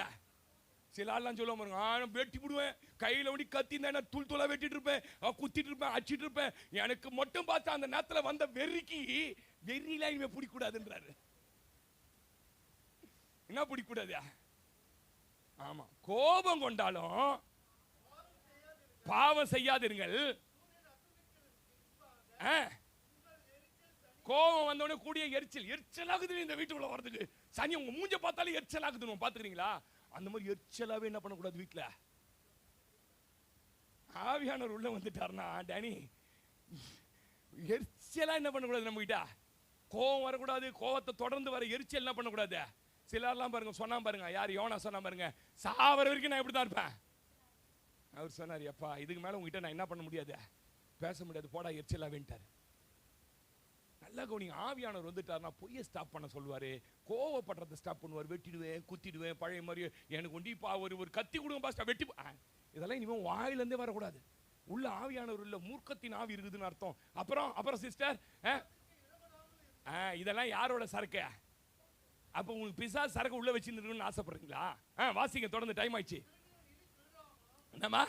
சில ஆள்லாம் சொல்ல பாருங்க, நான் வெட்டி விடுவேன் கையில் ஒடி கத்தி நான் தூள் தூளா வெட்டிட்டு இருப்பேன், குத்திட்டு இருப்பேன், அடிச்சிட்டு இருப்பேன். எனக்கு மட்டும் பார்த்தா அந்த நேரத்தில் வந்த வெறிக்கு வெறியெல்லாம் இனிமே பிடிக்கூடாதுன்றாரு. என்ன பிடிக்கூடாது? ஆமா, கோபம் கொண்டாலும் பாவம் செய்யாதீர்கள். கோபம் வந்தோடனே கூடிய எரிச்சல் ஆகுது இந்த வீட்டுக்குள்ள வரதுக்கு. சனி உங்க மூஞ்ச பார்த்தாலும் எரிச்சல் ஆகுது. பாத்துக்கிறீங்களா? அந்த மாதிரி எரிச்சலாவே என்ன பண்ணக்கூடாது வீட்டுல. ஆவியானவர் உள்ள வந்துட்டாருன்னா டேனி எரிச்சலா என்ன பண்ணக்கூடாது நம்ம கிட்ட. கோபம் வரக்கூடாது. கோபத்தை தொடர்ந்து வர எரிச்சல் என்ன பண்ணக்கூடாது. சிலர்லாம் பாருங்க சொன்னா பாருங்க, யார் யோனா சொன்னா பாருங்க, சாவர வரைக்கும் நான் இப்படிதான் இருப்பேன். அவர் சொன்னார், எப்பா இதுக்கு மேல உங்ககிட்ட நான் என்ன பண்ண முடியாது, பேச முடியாது, போடா எரிச்சலா வேண்டாரு. நல்லா கவனிங்க. ஆவியானவர் வந்துட்டாருன்னா பொய்யை ஸ்டாப் பண்ண சொல்லுவாரு, கோவப்படுறதை ஸ்டாப் பண்ணுவார். வெட்டிடுவேன், குத்திடுவேன், பழைய மாதிரி எனக்கு ஒண்டிப்பா ஒரு கத்தி கொடுங்க பாஸ்டா வெட்டி. இதெல்லாம் இனிமே வாயிலிருந்தே வரக்கூடாது. உள்ள ஆவியானவர் உள்ள மூர்க்கத்தின் ஆவி இருக்குதுன்னு அர்த்தம். அப்புறம் சிஸ்டர் இதெல்லாம் யாரோட சரக்கு? அப்ப உங்களுக்கு பிசாசு சரக்கு உள்ள வச்சுருக்கணும்னு ஆசைப்படுறீங்களா? வாசிங்க தொடர்ந்து, டைம் ஆயிடுச்சு. என்னமா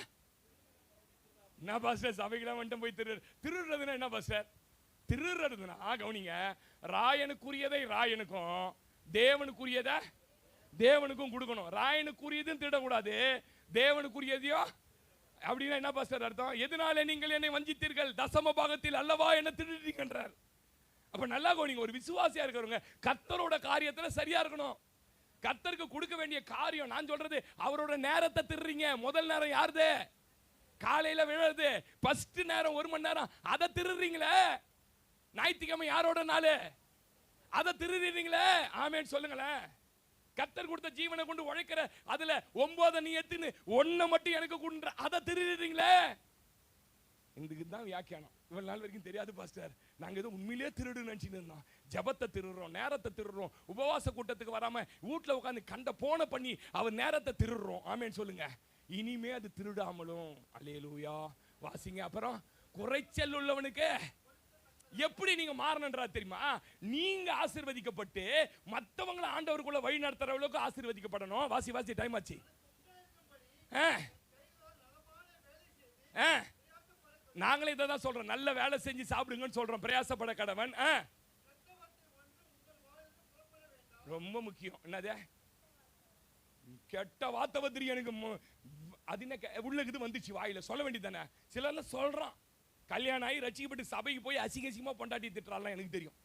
என்ன பாஸ்டர் சபைக்கெல்லாம் வந்துட்டு போய் திருடுறதுன்னா என்ன பாஸ்டர்? திருடுறதுன்னா கவனிங்க, ராயனுக்குரியதை ராயனுக்கும் தேவனுக்குரியதை தேவனுக்கும் கொடுக்கணும். ராயனுக்குரியதும் திருடக்கூடாது, தேவனுக்குரியதையோ அப்படின்னா என்ன பாஸ்டர் அர்த்தம்? எதனால நீங்கள் என்னை வஞ்சித்தீர்கள், தசம பாகத்தில் அல்லவா என்ன திருடுறீங்கன்றார். அப்ப நல்லா கவனிங்க, ஒரு விசுவாசியா இருக்கிறவங்க கர்த்தரோட காரியத்துல சரியா இருக்கணும். கர்த்தருக்கு கொடுக்க வேண்டிய காரியம், நான் சொல்றது அவரோட நேரத்தை திருறீங்க. முதல் நேரம் யாருது? காலையில விழுறது. ஃபர்ஸ்ட் நேரம் 1 மணி நேரம் அதை திருறீங்களே. ஞாயிற்றுக்கிழமை யாரோட நாள், அதை திருறீங்களே. ஆமேன்னு சொல்லுங்களேன். கர்த்தர் கொடுத்த ஜீவனை கொண்டு உழைக்கிற அதுல 9 நீ எடுத்துன்னு 1 மட்டும் எனக்கு கொடுன்ற அதை திருறீங்களே. இதுக்கு தான் வியாக்கியானம். இவ்வளவு நாள் வரைக்கும் தெரியாது பாஸ்டர், நாங்க ஏதோ உண்மையிலேயே திருடுன்னு நினைச்சுட்டு இருந்தோம். ஜபத்தை திருடுறோம், நேரத்தை திருடுறோம், உபவாச கூட்டத்துக்கு வராம வீட்டுல உட்காந்து கண்ட போன பண்ணி அவர் நேரத்தை திருடுறோம். ஆமேன்னு சொல்லுங்க. இனிமே அது திருடாமலும். அல்லேலூயா. வாசிங்க. அப்புறம் குறைச்சல் உள்ளவனுக்கு எப்படி நீங்க மாறணும்ன்றா தெரியுமா? நீங்க ஆசீர்வதிக்கப்பட்டு மற்றவங்களை ஆண்டவருக்குள்ள வழி நடத்துறவங்களுக்கு ஆசீர்வதிக்கப்படணும். வாசி டைம் ஆச்சு. நாங்களே இதை தான் சொல்றோம், நல்ல வேலை செஞ்சு சாப்பிடுங்கன்னு சொல்றோம். பிரயாசப்பட கடவன். ரொம்ப முக்கியம். என்னது? கெட்ட வார்த்தை வந்து எனக்கு அது என்ன உள்ளது வந்துச்சு வாயில, சொல்ல வேண்டியதானே. சிலர்லாம் சொல்றான், கல்யாணம் ஆகி ரசிக்கப்பட்டு சபைக்கு போய் அசிங்கசியமா பொண்டாட்டி திட்டுறாலாம் எனக்கு தெரியும்.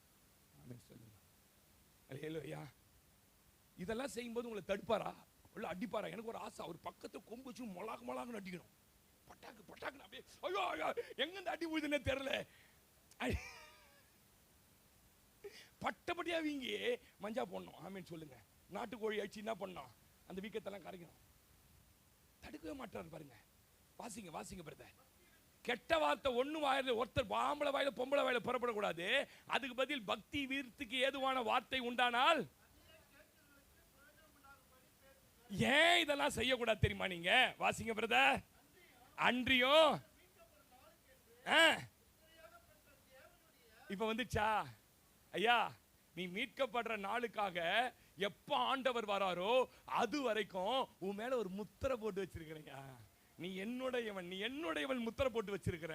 இதெல்லாம் செய்யும்போது உங்களை தடுப்பாரா உள்ள அடிப்பாரா? எனக்கு ஒரு ஆசை, ஒரு பக்கத்தை கொம்பு வச்சு மொளாக்கு அடிக்கணும். பட்டாக்கு பட்டாக்கு அப்படியே ஐயோ எங்க இந்த அடி விழுதுன்னே தெரியல. பட்டப்பட்டியா வீங்க மஞ்சா போடணும். ஆமேன்னு சொல்லுங்க. நாட்டுக்கோழி அடிச்சு என்ன பண்ணோம், அந்த வீக்கத்தெல்லாம் கரைக்கணும். தடுக்கவே மாட்டாரு பாருங்க. வாசிங்க வாசிங்க பிரதர். கெட்ட வார்த்தை ஒண்ணு வாயில, ஒருத்தர் ஆம்பளை வாயில பொம்பளை வாயில புறப்படக்கூடாது. அதுக்கு பதில் பக்தி வீரத்துக்கு ஏதுவான வார்த்தை உண்டானால் ஏன் இதெல்லாம் செய்யக்கூடாது தெரியுமா? நீங்க வாசிங்க பிரதர். அன்றியும் இப்ப வந்துச்சா ஐயா, நீ மீட்கப்படுற நாளுக்காக எப்ப ஆண்டவர் வராரோ அது வரைக்கும் உன் மேல ஒரு முத்திரை போட்டு வச்சிருக்கிறீங்க. நீ என்னுடையவன், நீ என்னுடையவன் முத்திரை போட்டு வச்சிருக்கிற.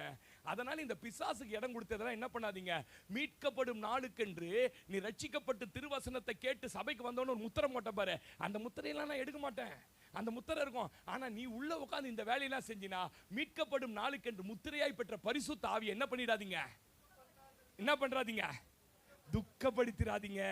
அதனால இந்த பிசாசுக்கு இடம் கொடுத்ததெல்லாம் என்ன பண்ணாதீங்க. மீட்கப்படும் நாளுக்கென்று நீ ரட்சிக்கப்பட்டு திருவசனத்தை கேட்டு சபைக்கு வந்தவன ஒரு முத்திரை போட்ட பாரு. அந்த முத்திரையெல்லாம் நான் எடுக்க மாட்டேன். அந்த முத்திரை இருக்கும். ஆனா நீ உள்ள உட்கார்ந்து இந்த வேலையெல்லாம் செஞ்சினா மீட்கப்படும் நாளுக்கென்று முத்திரையாய் பெற்ற பரிசுத்த ஆவியை என்ன பண்ணிடாதீங்க, என்ன பண்றாதீங்க, துக்கப்படுத்திராதீங்க.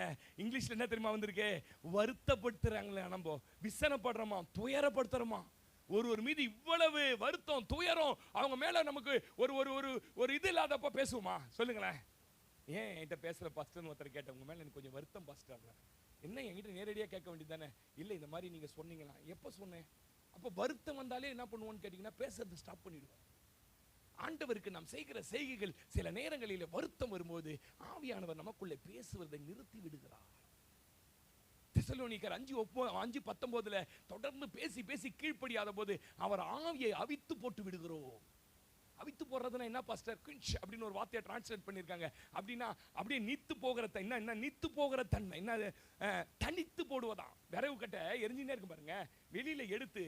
இங்கிலீஷ்ல என்ன தெரியுமா வந்திருக்கு? வருத்தப்படுத்துறாங்களே, நம்ம விசனப்படுறோமா, துயரப்படுத்துறோமா. ஒருவர் மீது இவ்வளவு வருத்தம் துயரம் அவங்க மேல நமக்கு ஒரு ஒரு ஒரு ஒரு இது இல்லாதப்ப பேசுவோமா? சொல்லுங்களேன். ஏன் என்கிட்ட பேசுற பாஸ்டர்னு ஒருத்தர் கேட்ட, உங்க மேல எனக்கு கொஞ்சம் வருத்தம் பாஸ்டர். என்ன என்கிட்ட நேரடியா கேட்க வேண்டியது தானே? இல்ல இந்த மாதிரி நீங்க சொன்னீங்களா? எப்ப சொன்னேன்? அப்ப வருத்தம் வந்தாலே என்ன பண்ணுவோம்னு கேட்டீங்கன்னா பேசுறது ஸ்டாப் பண்ணிடுவோம். ஆண்டவருக்கு நாம் செய்கிற செய்கைகள் சில நேரங்களில் வருத்தம் வரும்போது ஆவியானவர் நமக்குள்ளே பேசுவதை நிறுத்தி விடுகிறார். தெசலோனிக்கர் 5:19 தொடர்ந்து பேசி பேசி கீழ்ப்படியாத போது அவர் ஆவியை அவித்து போட்டு விடுகிறோம். அவித்து போடுறதுன்னா என்ன பாஸ்டர்? குஞ்ச் அப்படின்னு ஒரு வார்த்தையை டிரான்ஸ்லேட் பண்ணியிருக்காங்க. அப்படின்னா அப்படியே நீத்து போகிற என்ன நீத்து போகிற தன்மை, என்ன தனித்து போடுவதான். விரவு கட்ட எரிஞ்சினே இருக்கு பாருங்க, வெளியில எடுத்து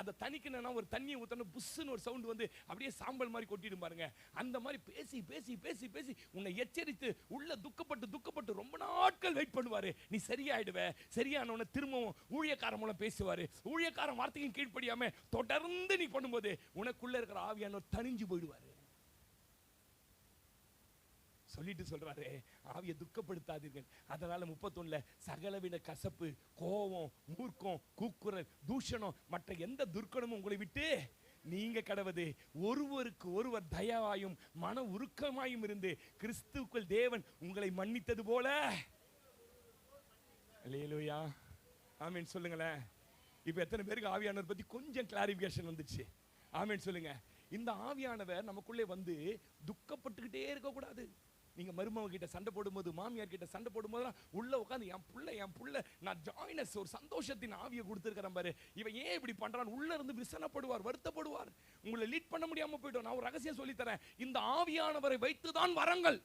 அதை தனிக்கணும்னா ஒரு தண்ணியை ஊற்றணும், புஷ்ஷுன்னு ஒரு சவுண்ட் வந்து அப்படியே சாம்பல் மாதிரி கொட்டிடும் பாருங்க. அந்த மாதிரி பேசி பேசி பேசி பேசி உன்னை எச்சரித்து உள்ள துக்கப்பட்டு துக்கப்பட்டு ரொம்ப நாட்கள் வெயிட் பண்ணுவாரு. நீ சரியாயிடுவ. சரியானவன திரும்பவும் ஊழியக்காரன் மூலம் பேசுவாரு. ஊழியக்காரன் வார்த்தையும் கீழ்ப்படியாம தொடர்ந்து நீ பண்ணும்போது உனக்குள்ள இருக்கிற ஆவியானவர் தனிஞ்சு போயிடுவாரு. சொல்லிட்டு சொல்றாரு, ஆவியை துக்கப்படுத்தாதீர்கள். அதனால 31 சகலவித கசப்பு, கோபம், மூர்க்கம், கூக்குரல், தூஷணம், மற்ற எந்த துர்க்கணமும் உங்களை விட்டு நீங்க கடவது. ஒருவருக்கு ஒருவர் தயவாயும் மன உருக்கமாயும் இருந்து கிறிஸ்துவுக்குள் தேவன் உங்களை மன்னித்தது போல. அல்லேலூயா, ஆமென் சொல்லுங்களேன். இப்ப எத்தனை பேருக்கு ஆவியானவர் பத்தி கொஞ்சம் கிளாரிபிகேஷன் வந்துச்சு? ஆமென் சொல்லுங்க. இந்த ஆவியானவர் நமக்குள்ளே வந்து துக்கப்பட்டுக்கிட்டே இருக்க கூடாது. நீங்க மருமக கிட்ட சண்டை போடும்போது, மாமியார் கிட்ட சண்டை போடும்போது உள்ள உட்காந்து என் புள்ள நான் ஜாயினஸ் ஒரு சந்தோஷத்தின் ஆவியை கொடுத்துருக்கிறேன் பாரு, இவன் ஏன் இப்படி பண்றான் உள்ள இருந்து விசனப்படுவார், வருத்தப்படுவார். உங்களை லீட் பண்ண முடியாம போய்டும். நான் ஒரு ரகசியம் சொல்லி தரேன். இந்த ஆவியானவரை வைத்துதான் வரங்கள்.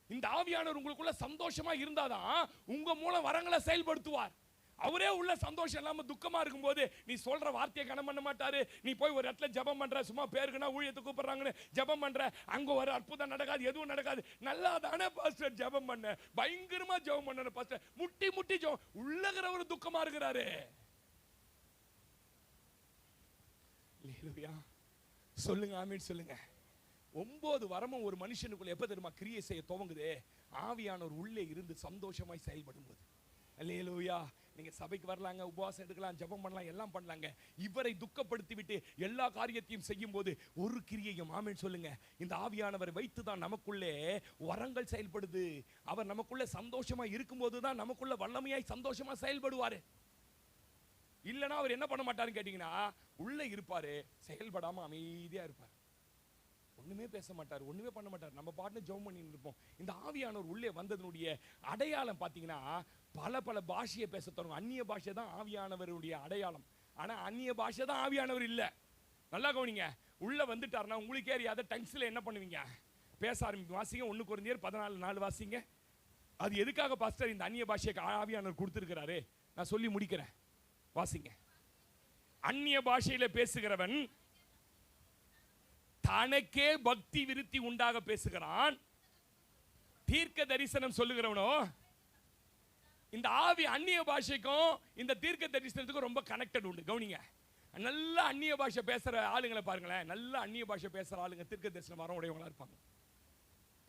இந்த ஆவியானவர் உங்களுக்குள்ள சந்தோஷமா இருந்தாதான் உங்க மூலம் வரங்களை செயல்படுத்துவார். அவரே உள்ள சந்தோஷம் இல்லாம துக்கமா இருக்கும்போது நீ சொல்ற வார்த்தையை கணம் பண்ண மாட்டாரு. நீ போய் ஒரு இடத்துல ஜெபம் பண்ற, சும்மா பேருக்குன்னா ஊழியத்தை கூப்பிடுறாங்கன்னு ஜெபம் பண்ற, அங்க ஒரு அற்புதம் நடக்காது, எதுவும் நடக்காது. நல்லா தானே பாஸ்டர் ஜெபம் பண்ண, பயங்கரமா ஜெபம் பண்ண பாஸ்டர், முட்டி முட்டி ஜெபம், உள்ளகிறவர் துக்கமா இருக்கிறாரு. சொல்லுங்க ஆமீன் சொல்லுங்க. 9 வரமும் ஒரு மனுஷனுக்குள்ள எப்ப தெரியுமா கிரியை செய்ய துவங்குது? ஆவியானவர் உள்ளே இருந்து சந்தோஷமாய் செயல்படும் போது. அல்லேலூயா. நீங்க சபைக்கு வரலாங்க, உபவாசம் எடுக்கலாம், ஜெபம் பண்ணலாம், எல்லாம் பண்ணலாங்க. இவரை துக்கப்படுத்தி விட்டு எல்லா காரியத்தையும் செய்யும் போது ஒரு கிரியையும், ஆமென் சொல்லுங்க, இந்த ஆவியானவரை வைத்து தான் நமக்குள்ளே வரங்கள் செயல்படுது. அவர் நமக்குள்ள சந்தோஷமா இருக்கும்போது தான் நமக்குள்ள வல்லமையாய் சந்தோஷமா செயல்படுவாரு. இல்லைன்னா அவர் என்ன பண்ண மாட்டாருன்னு கேட்டீங்கன்னா, உள்ள இருப்பாரு, செயல்படாம அமைதியா இருப்பார், ஒண்ணுமே பேச மாட்டார், ஒண்ணுமே பண்ண மாட்டார். நம்ம பாட்டுன்னு ஜெபம் பண்ணிட்டு இருப்போம். இந்த ஆவியானவர் உள்ளே வந்ததனுடைய அடையாளம் பாத்தீங்கன்னா, பல பல பாஷையை பேச தொடங்கும். அந்நிய பாஷை தான் ஆவியானவருடைய அடையாளம். ஆனா அந்நிய பாஷை தான் ஆவியானவர் இல்ல. நல்லா கவனிங்க. உள்ள வந்துட்டாருன்னா உங்களுக்கு ஏறியாத டங்ஸ்ல என்ன பண்ணுவீங்க? பேச ஆரம்பிக்கும். வாசிங்க 1 கொரிந்தியர் 14:4 வாசிங்க. அது எதுக்காக பாஸ்டர் இந்த அந்நிய பாஷைக்கு ஆவியானவர் கொடுத்திருக்கிறாரு? நான் சொல்லி முடிக்கிறேன். வாசிங்க. அந்நிய பாஷையில பேசுகிறவன் தனக்கே பக்தி விருத்தி உண்டாக பேசுகிறான். தீர்க்க தரிசனம் சொல்லுகிறவனோ, இந்த ஆவி அந்நிய பாஷைக்கும் இந்த தீர்க்க தரிசனத்துக்கும் ரொம்ப கனெக்டட் உண்டு. கவனிங்க. நல்ல அந்நிய பாஷை பேசுற ஆளுங்களை பாருங்களேன். நல்ல அந்நிய பாஷை பேசுற ஆளுங்க தீர்க்க தரிசனம் வர உடையவங்களா இருப்பாங்க.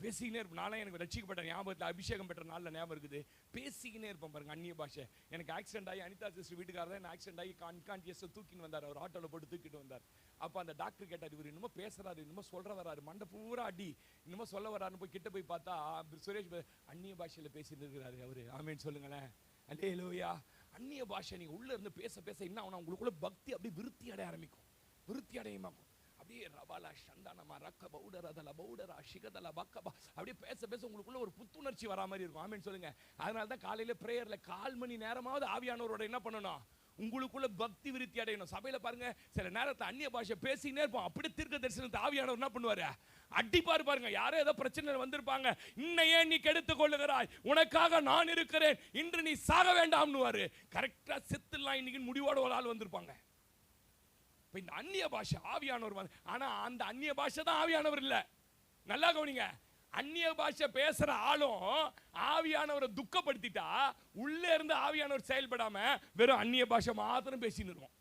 பேசிக்கினே இருப்பேன். நானே எனக்கு ரட்சிக்கப்பட்ட ஞாபகத்தில் அபிஷேகம் பெற்ற நாளில் ஞாபகம் இருக்குது. பேசிக்கினே இருப்பேன் பாருங்க அந்நிய பாஷை. எனக்கு ஆக்சிடென்ட் ஆகி அனிதா சிஸ்டர் வீட்டுக்காரர் தான் ஆக்சிடென்ட் ஆகி அன்கான்சியஸை தூக்கின்னு வந்தார். அவர் ஆட்டோவில் போட்டு தூக்கிட்டு வந்தார். அப்போ அந்த டாக்டர் கேட்டார், இவர் இன்னமும் பேசுறாரு, இன்னமும் சொல்ற வராரு, மண்டை பூரா அடி, இன்னமும் சொல்ல வராருன்னு போய் கிட்ட போய் பார்த்தா சுரேஷ் அந்நிய பாஷையில் பேசிட்டு இருக்கிறாரு அவரு. ஆமேன்னு சொல்லுங்களேன். அல்லேலூயா. அந்நிய பாஷை நீங்க உள்ள இருந்து பேச பேச என்ன ஆகும்? உங்களுக்குள்ள பக்தி அப்படியே விருத்தி அடைய ஆரம்பிக்கும். விருத்தி அடையுமாக்கும். அப்படியே ரபாலா சந்தானமா ரக்க பவுடரதல பவுடரா சிகதல பக்கபா அப்படியே பேச பேச உங்களுக்குள்ள ஒரு புத்துணர்ச்சி வரா மாதிரி இருக்கும். ஆமென் சொல்லுங்க. அதனால தான் காலையில பிரேயர்ல 1/4 மணி நேரமாவது ஆவியானவரோட என்ன பண்ணணும், உங்களுக்குள்ள பக்தி விருத்தி அடையணும். சபையில பாருங்க சில நேரத்தை அந்நிய பாஷை பேசினே இருப்போம். அப்படி தீர்க்க தரிசனத்தை ஆவியானவர் என்ன பண்ணுவாரு, அடிப்பாரு பாருங்க. யாரோ ஏதோ பிரச்சனை வந்திருப்பாங்க, இன்னையே நீ கெடுத்துக் கொள்ளுகிறாய், உனக்காக நான் இருக்கிறேன், இன்று நீ சாக வேண்டாம்னுவாரு. கரெக்டா செத்துலாம் இன்னைக்கு முடிவோட ஒரு ஆள் வந்திருப்பாங்க. இந்த அந்நிய பாஷை ஆவியானவர் வந்து, ஆனா அந்த அந்நிய பாஷை தான் ஆவியானவர் இல்ல. நல்லா கவனிங்க. அந்நிய பாஷை பேசுற ஆளும் ஆவியானவரை துக்கப்படுத்திட்டா உள்ள இருந்து ஆவியானவர் செயல்படாம வெறும் அந்நிய பாஷை மாத்திரம் பேசின்னு இருக்கும்.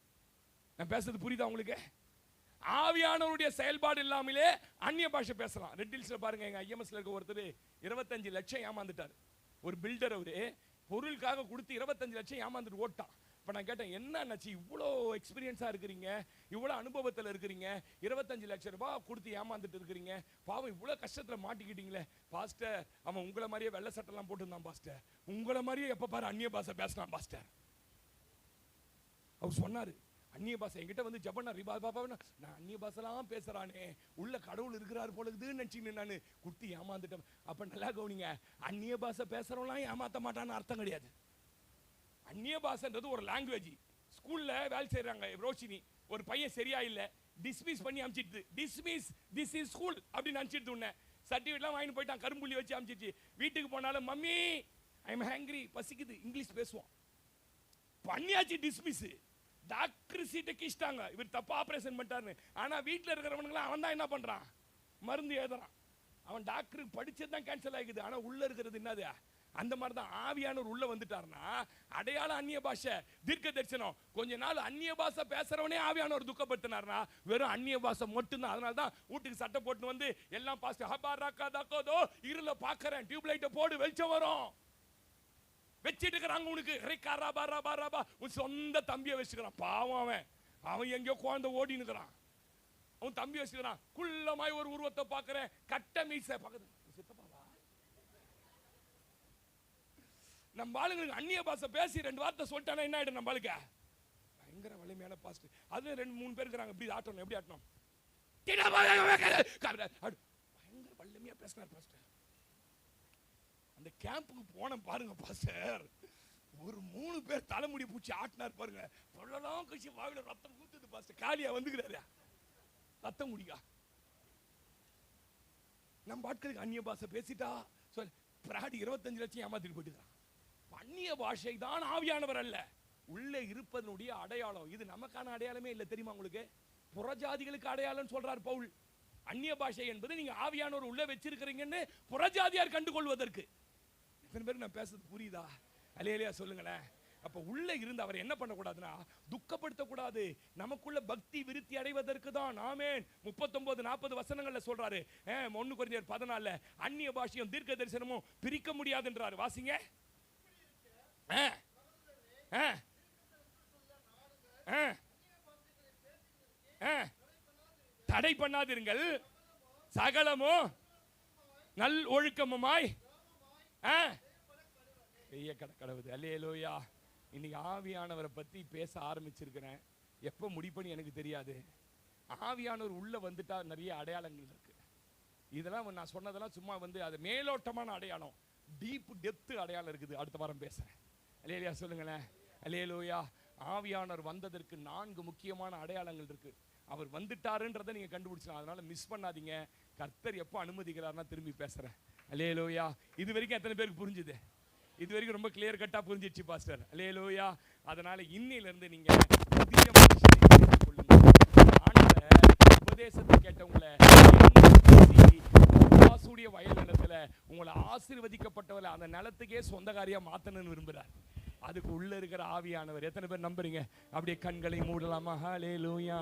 நான் பேசுறது புரியுதா உங்களுக்கு? ஆவியானவருடைய செயல்பாடு இல்லாமலே அந்நிய பாஷை பேசலாம். ரெட் ஹில்ஸ்ல பாருங்க, எங்க ஐஎம்எஸ்ல இருக்க ஒருத்தர் 25 லட்சம் ஏமாந்துட்டார். ஒரு பில்டர், அவரு பொருளுக்காக கொடுத்து 25 லட்சம் ஏமாந்துட்டு ஓட்டான். இப்போ நான் கேட்டேன், என்ன ஆச்சு, இவ்வளோ எக்ஸ்பீரியன்ஸாக இருக்கிறீங்க, இவ்வளோ அனுபவத்தில் இருக்கிறீங்க, 25 லட்சம் ரூபாய் கொடுத்து ஏமாந்துட்டு இருக்கிறீங்க, பாவம் இவ்வளோ கஷ்டத்தில் மாட்டிக்கிட்டீங்களே. பாஸ்டர், அவன் உங்களை மாதிரியே வெள்ளை சட்டெல்லாம் போட்டுருந்தான் பாஸ்டர், உங்களை மாதிரியே எப்போ பாரு அந்நிய பாஷை பேசினான் பாஸ்டர். அவர் சொன்னார், அந்நிய பாஷை என்கிட்ட வந்து ஜபனா ரிபா பாபா, நான் அந்நிய பாஷெல்லாம் பேசுறானே, உள்ள கடவுள் இருக்கிறார் போல இருக்குதுன்னு நினச்சின்னு நான் குட்டி ஏமாந்துட்டேன். அப்போ நல்லா கவனிங்க, அந்நிய பாஷை பேசுறவங்களாம் ஏமாற்ற மாட்டான்னு அர்த்தம் கிடையாது. அந்நிய பாஷைன்றது ஒரு லாங்குவேஜ். ஸ்கூல்ல வேலை செய்யறாங்க ரோஷினி, ஒரு பையன் சரியா இல்ல, டிஸ்மிஸ் பண்ணி அனுப்பிச்சிட்டு, டிஸ்மிஸ் திஸ் இஸ் ஸ்கூல் அப்படின்னு அனுப்பிச்சிட்டு உடனே சர்டிஃபிகேட்லாம் வாங்கி போயிட்டான், கரும்புள்ளி வச்சு அனுப்பிச்சிச்சு. வீட்டுக்கு போனாலும் மம்மி ஐ எம் ஹேங்கிரி, பசிக்குது, இங்கிலீஷ் பேசுவான். பண்ணியாச்சு டிஸ்மிஸ். டாக்டர் சீட்டை கிஷ்டாங்க, இவர் தப்பா ஆபரேஷன் பண்ணிட்டாருன்னு. ஆனா வீட்டில் இருக்கிறவனுங்களாம் அவன் தான் என்ன பண்றான், மருந்து எழுதுறான். அவன் டாக்டருக்கு படிச்சது தான் கேன்சல் ஆகிக்குது, ஆனா உள்ள இருக்கிறது என்னது. அந்த மாதிரி தான் ஆவியானவர் உள்ள வந்துட்டார்னா அடையாளம் அந்நிய பாஷை, தீர்க்க தரிசனம். கொஞ்ச நாள் அந்நிய பாஷை பேசுறவனே ஆவியானவர் துக்கப்படுத்தினார்னா வெறும் அந்நிய பாஷை மட்டும்தான். அதனால தான் வீட்டுக்கு சட்டை போட்டு வந்து எல்லாம் பாஸ்டர் ஹபா ராக்கா தக்கோதோ இருள பாக்குறேன், டியூப் லைட்டை போடு வெளிச்சம் வரும் வச்சிட்டு இருக்கிறாங்க. உனக்கு ரிகா பாரா பாரா உன் சொந்த தம்பியை வச்சுக்கிறான். பாவம் அவன் எங்கேயோ குழந்தை ஓடி நிற்கிறான். அவன் தம்பி வச்சுக்கிறான், குள்ளமாய் ஒரு உருவத்தை பார்க்கிறேன், கட்ட மீசை பக்கத்து சித்தப்பாவா. நம்ம ஆளுங்களுக்கு அந்நிய பாஷை பேசி 2 வார்த்தை சொல்லிட்டானா என்ன ஆயிடும், நம்ம ஆளுக்கு பயங்கர வலிமையான பாஸ்டர். அது 2-3 பேர் இருக்கிறாங்க, எப்படி ஆட்டணும், எப்படி ஆட்டணும், பயங்கர வலிமையா பேசினார் பாஸ்டர். அந்த கேம்புக்கு போன பாருங்க பாஸ்டர், ஒரு 3 பேர் தலைமுடி பூச்சி ஆட்டினார் பாருங்க, சொல்லலாம் கட்சி வாயில ரத்தம் ஊத்துது பாஸ்டர். காலியா வந்துக்கிறாரு ரத்தம் குடிக்கா. நம்ம ஆட்களுக்கு அந்நிய பாஷை பேசிட்டா சொல் பிராடி 25 லட்சம் ஏமாத்திட்டு போயிட்டு. அந்நிய பாஷை தான் ஆவியானவர் அல்ல, உள்ளே இருப்பதனுடைய அடையாளம். இது நமக்கான அடையாளமே இல்லை, தெரியுமா உங்களுக்கு? புறஜாதிகளுக்கு அடையாளம் சொல்றார் பவுல். அந்நிய பாஷை என்பது நீங்க ஆவியானவர் உள்ள வச்சிருக்கிறீங்கன்னு புறஜாதியார் கண்டுகொள்வதற்கு. எத்தனை பேருக்கு நான் பேசுறது புரியுதா? அல்லேலூயா சொல்லுங்களேன். அப்ப உள்ள இருந்து அவர் என்ன பண்ணக்கூடாதுன்னா துக்கப்படுத்தக்கூடாது, நமக்குள்ள பக்தி விருத்தி அடைவதற்கு தான். ஆமென். 39-40 வசனங்கள்ல சொல்றாரு. 1 கொரிந்தியர் 14 அந்நிய பாஷையும் தீர்க்க தரிசனமும் பிரிக்க முடியாதுன்றாரு. வாசிங்க. தடை பண்ணாதிருங்கள், சகலமும் நல் ஒழுக்கமுமாய் கடவுது. அல்லேலூயா. இன்னைக்கு ஆவியானவரை பத்தி பேச ஆரம்பிச்சிருக்கிறேன். எப்ப முடிப்பன்னு எனக்கு தெரியாது. ஆவியானவர் உள்ள வந்துட்டா நிறைய அடையாளங்கள் இருக்கு. இதெல்லாம் நான் சொன்னதெல்லாம் சும்மா அது மேலோட்டமான அடையாளம், டீப் டெப்த் அடையாளம் இருக்குது. அடுத்த வாரம் பேசுறேன். அல்லேலூயா சொல்லுங்களேன். அல்லேலூயா. ஆவியானவர் வந்ததற்கு 4 முக்கியமான அடையாளங்கள் இருக்கு. அவர் வந்துட்டாருன்றதை நீங்க கண்டுபிடிச்சலாம். அதனால மிஸ் பண்ணாதீங்க. கர்த்தர் எப்போ அனுமதிக்கிறார்னா திரும்பி பேசுறேன். அல்லேலூயா. இது வரைக்கும் எத்தனை பேருக்கு புரிஞ்சுது? இது வரைக்கும் ரொம்ப கிளியர் கட்டா புரிஞ்சிடுச்சு பாஸ்டர். அல்லேலூயா. அதனால இன்னையில இருந்து நீங்க புதிய மனுஷனை கொள்ளுங்க. ஆண்டவரே உபதேசத்தை கேட்டவங்களை வாசுடைய வயல் நிலத்துல உங்களை ஆசீர்வதிக்கப்பட்டவரை அந்த நிலத்துக்கே சொந்தக்காரியா மாத்தணும்னு விரும்புறார். அதுக்கு உள்ள இருக்கிற ஆவியானவர் எத்தனை பேர் நம்புறீங்க? அப்படியே கண்களை மூடலாமா? ஹல்லேலூயா.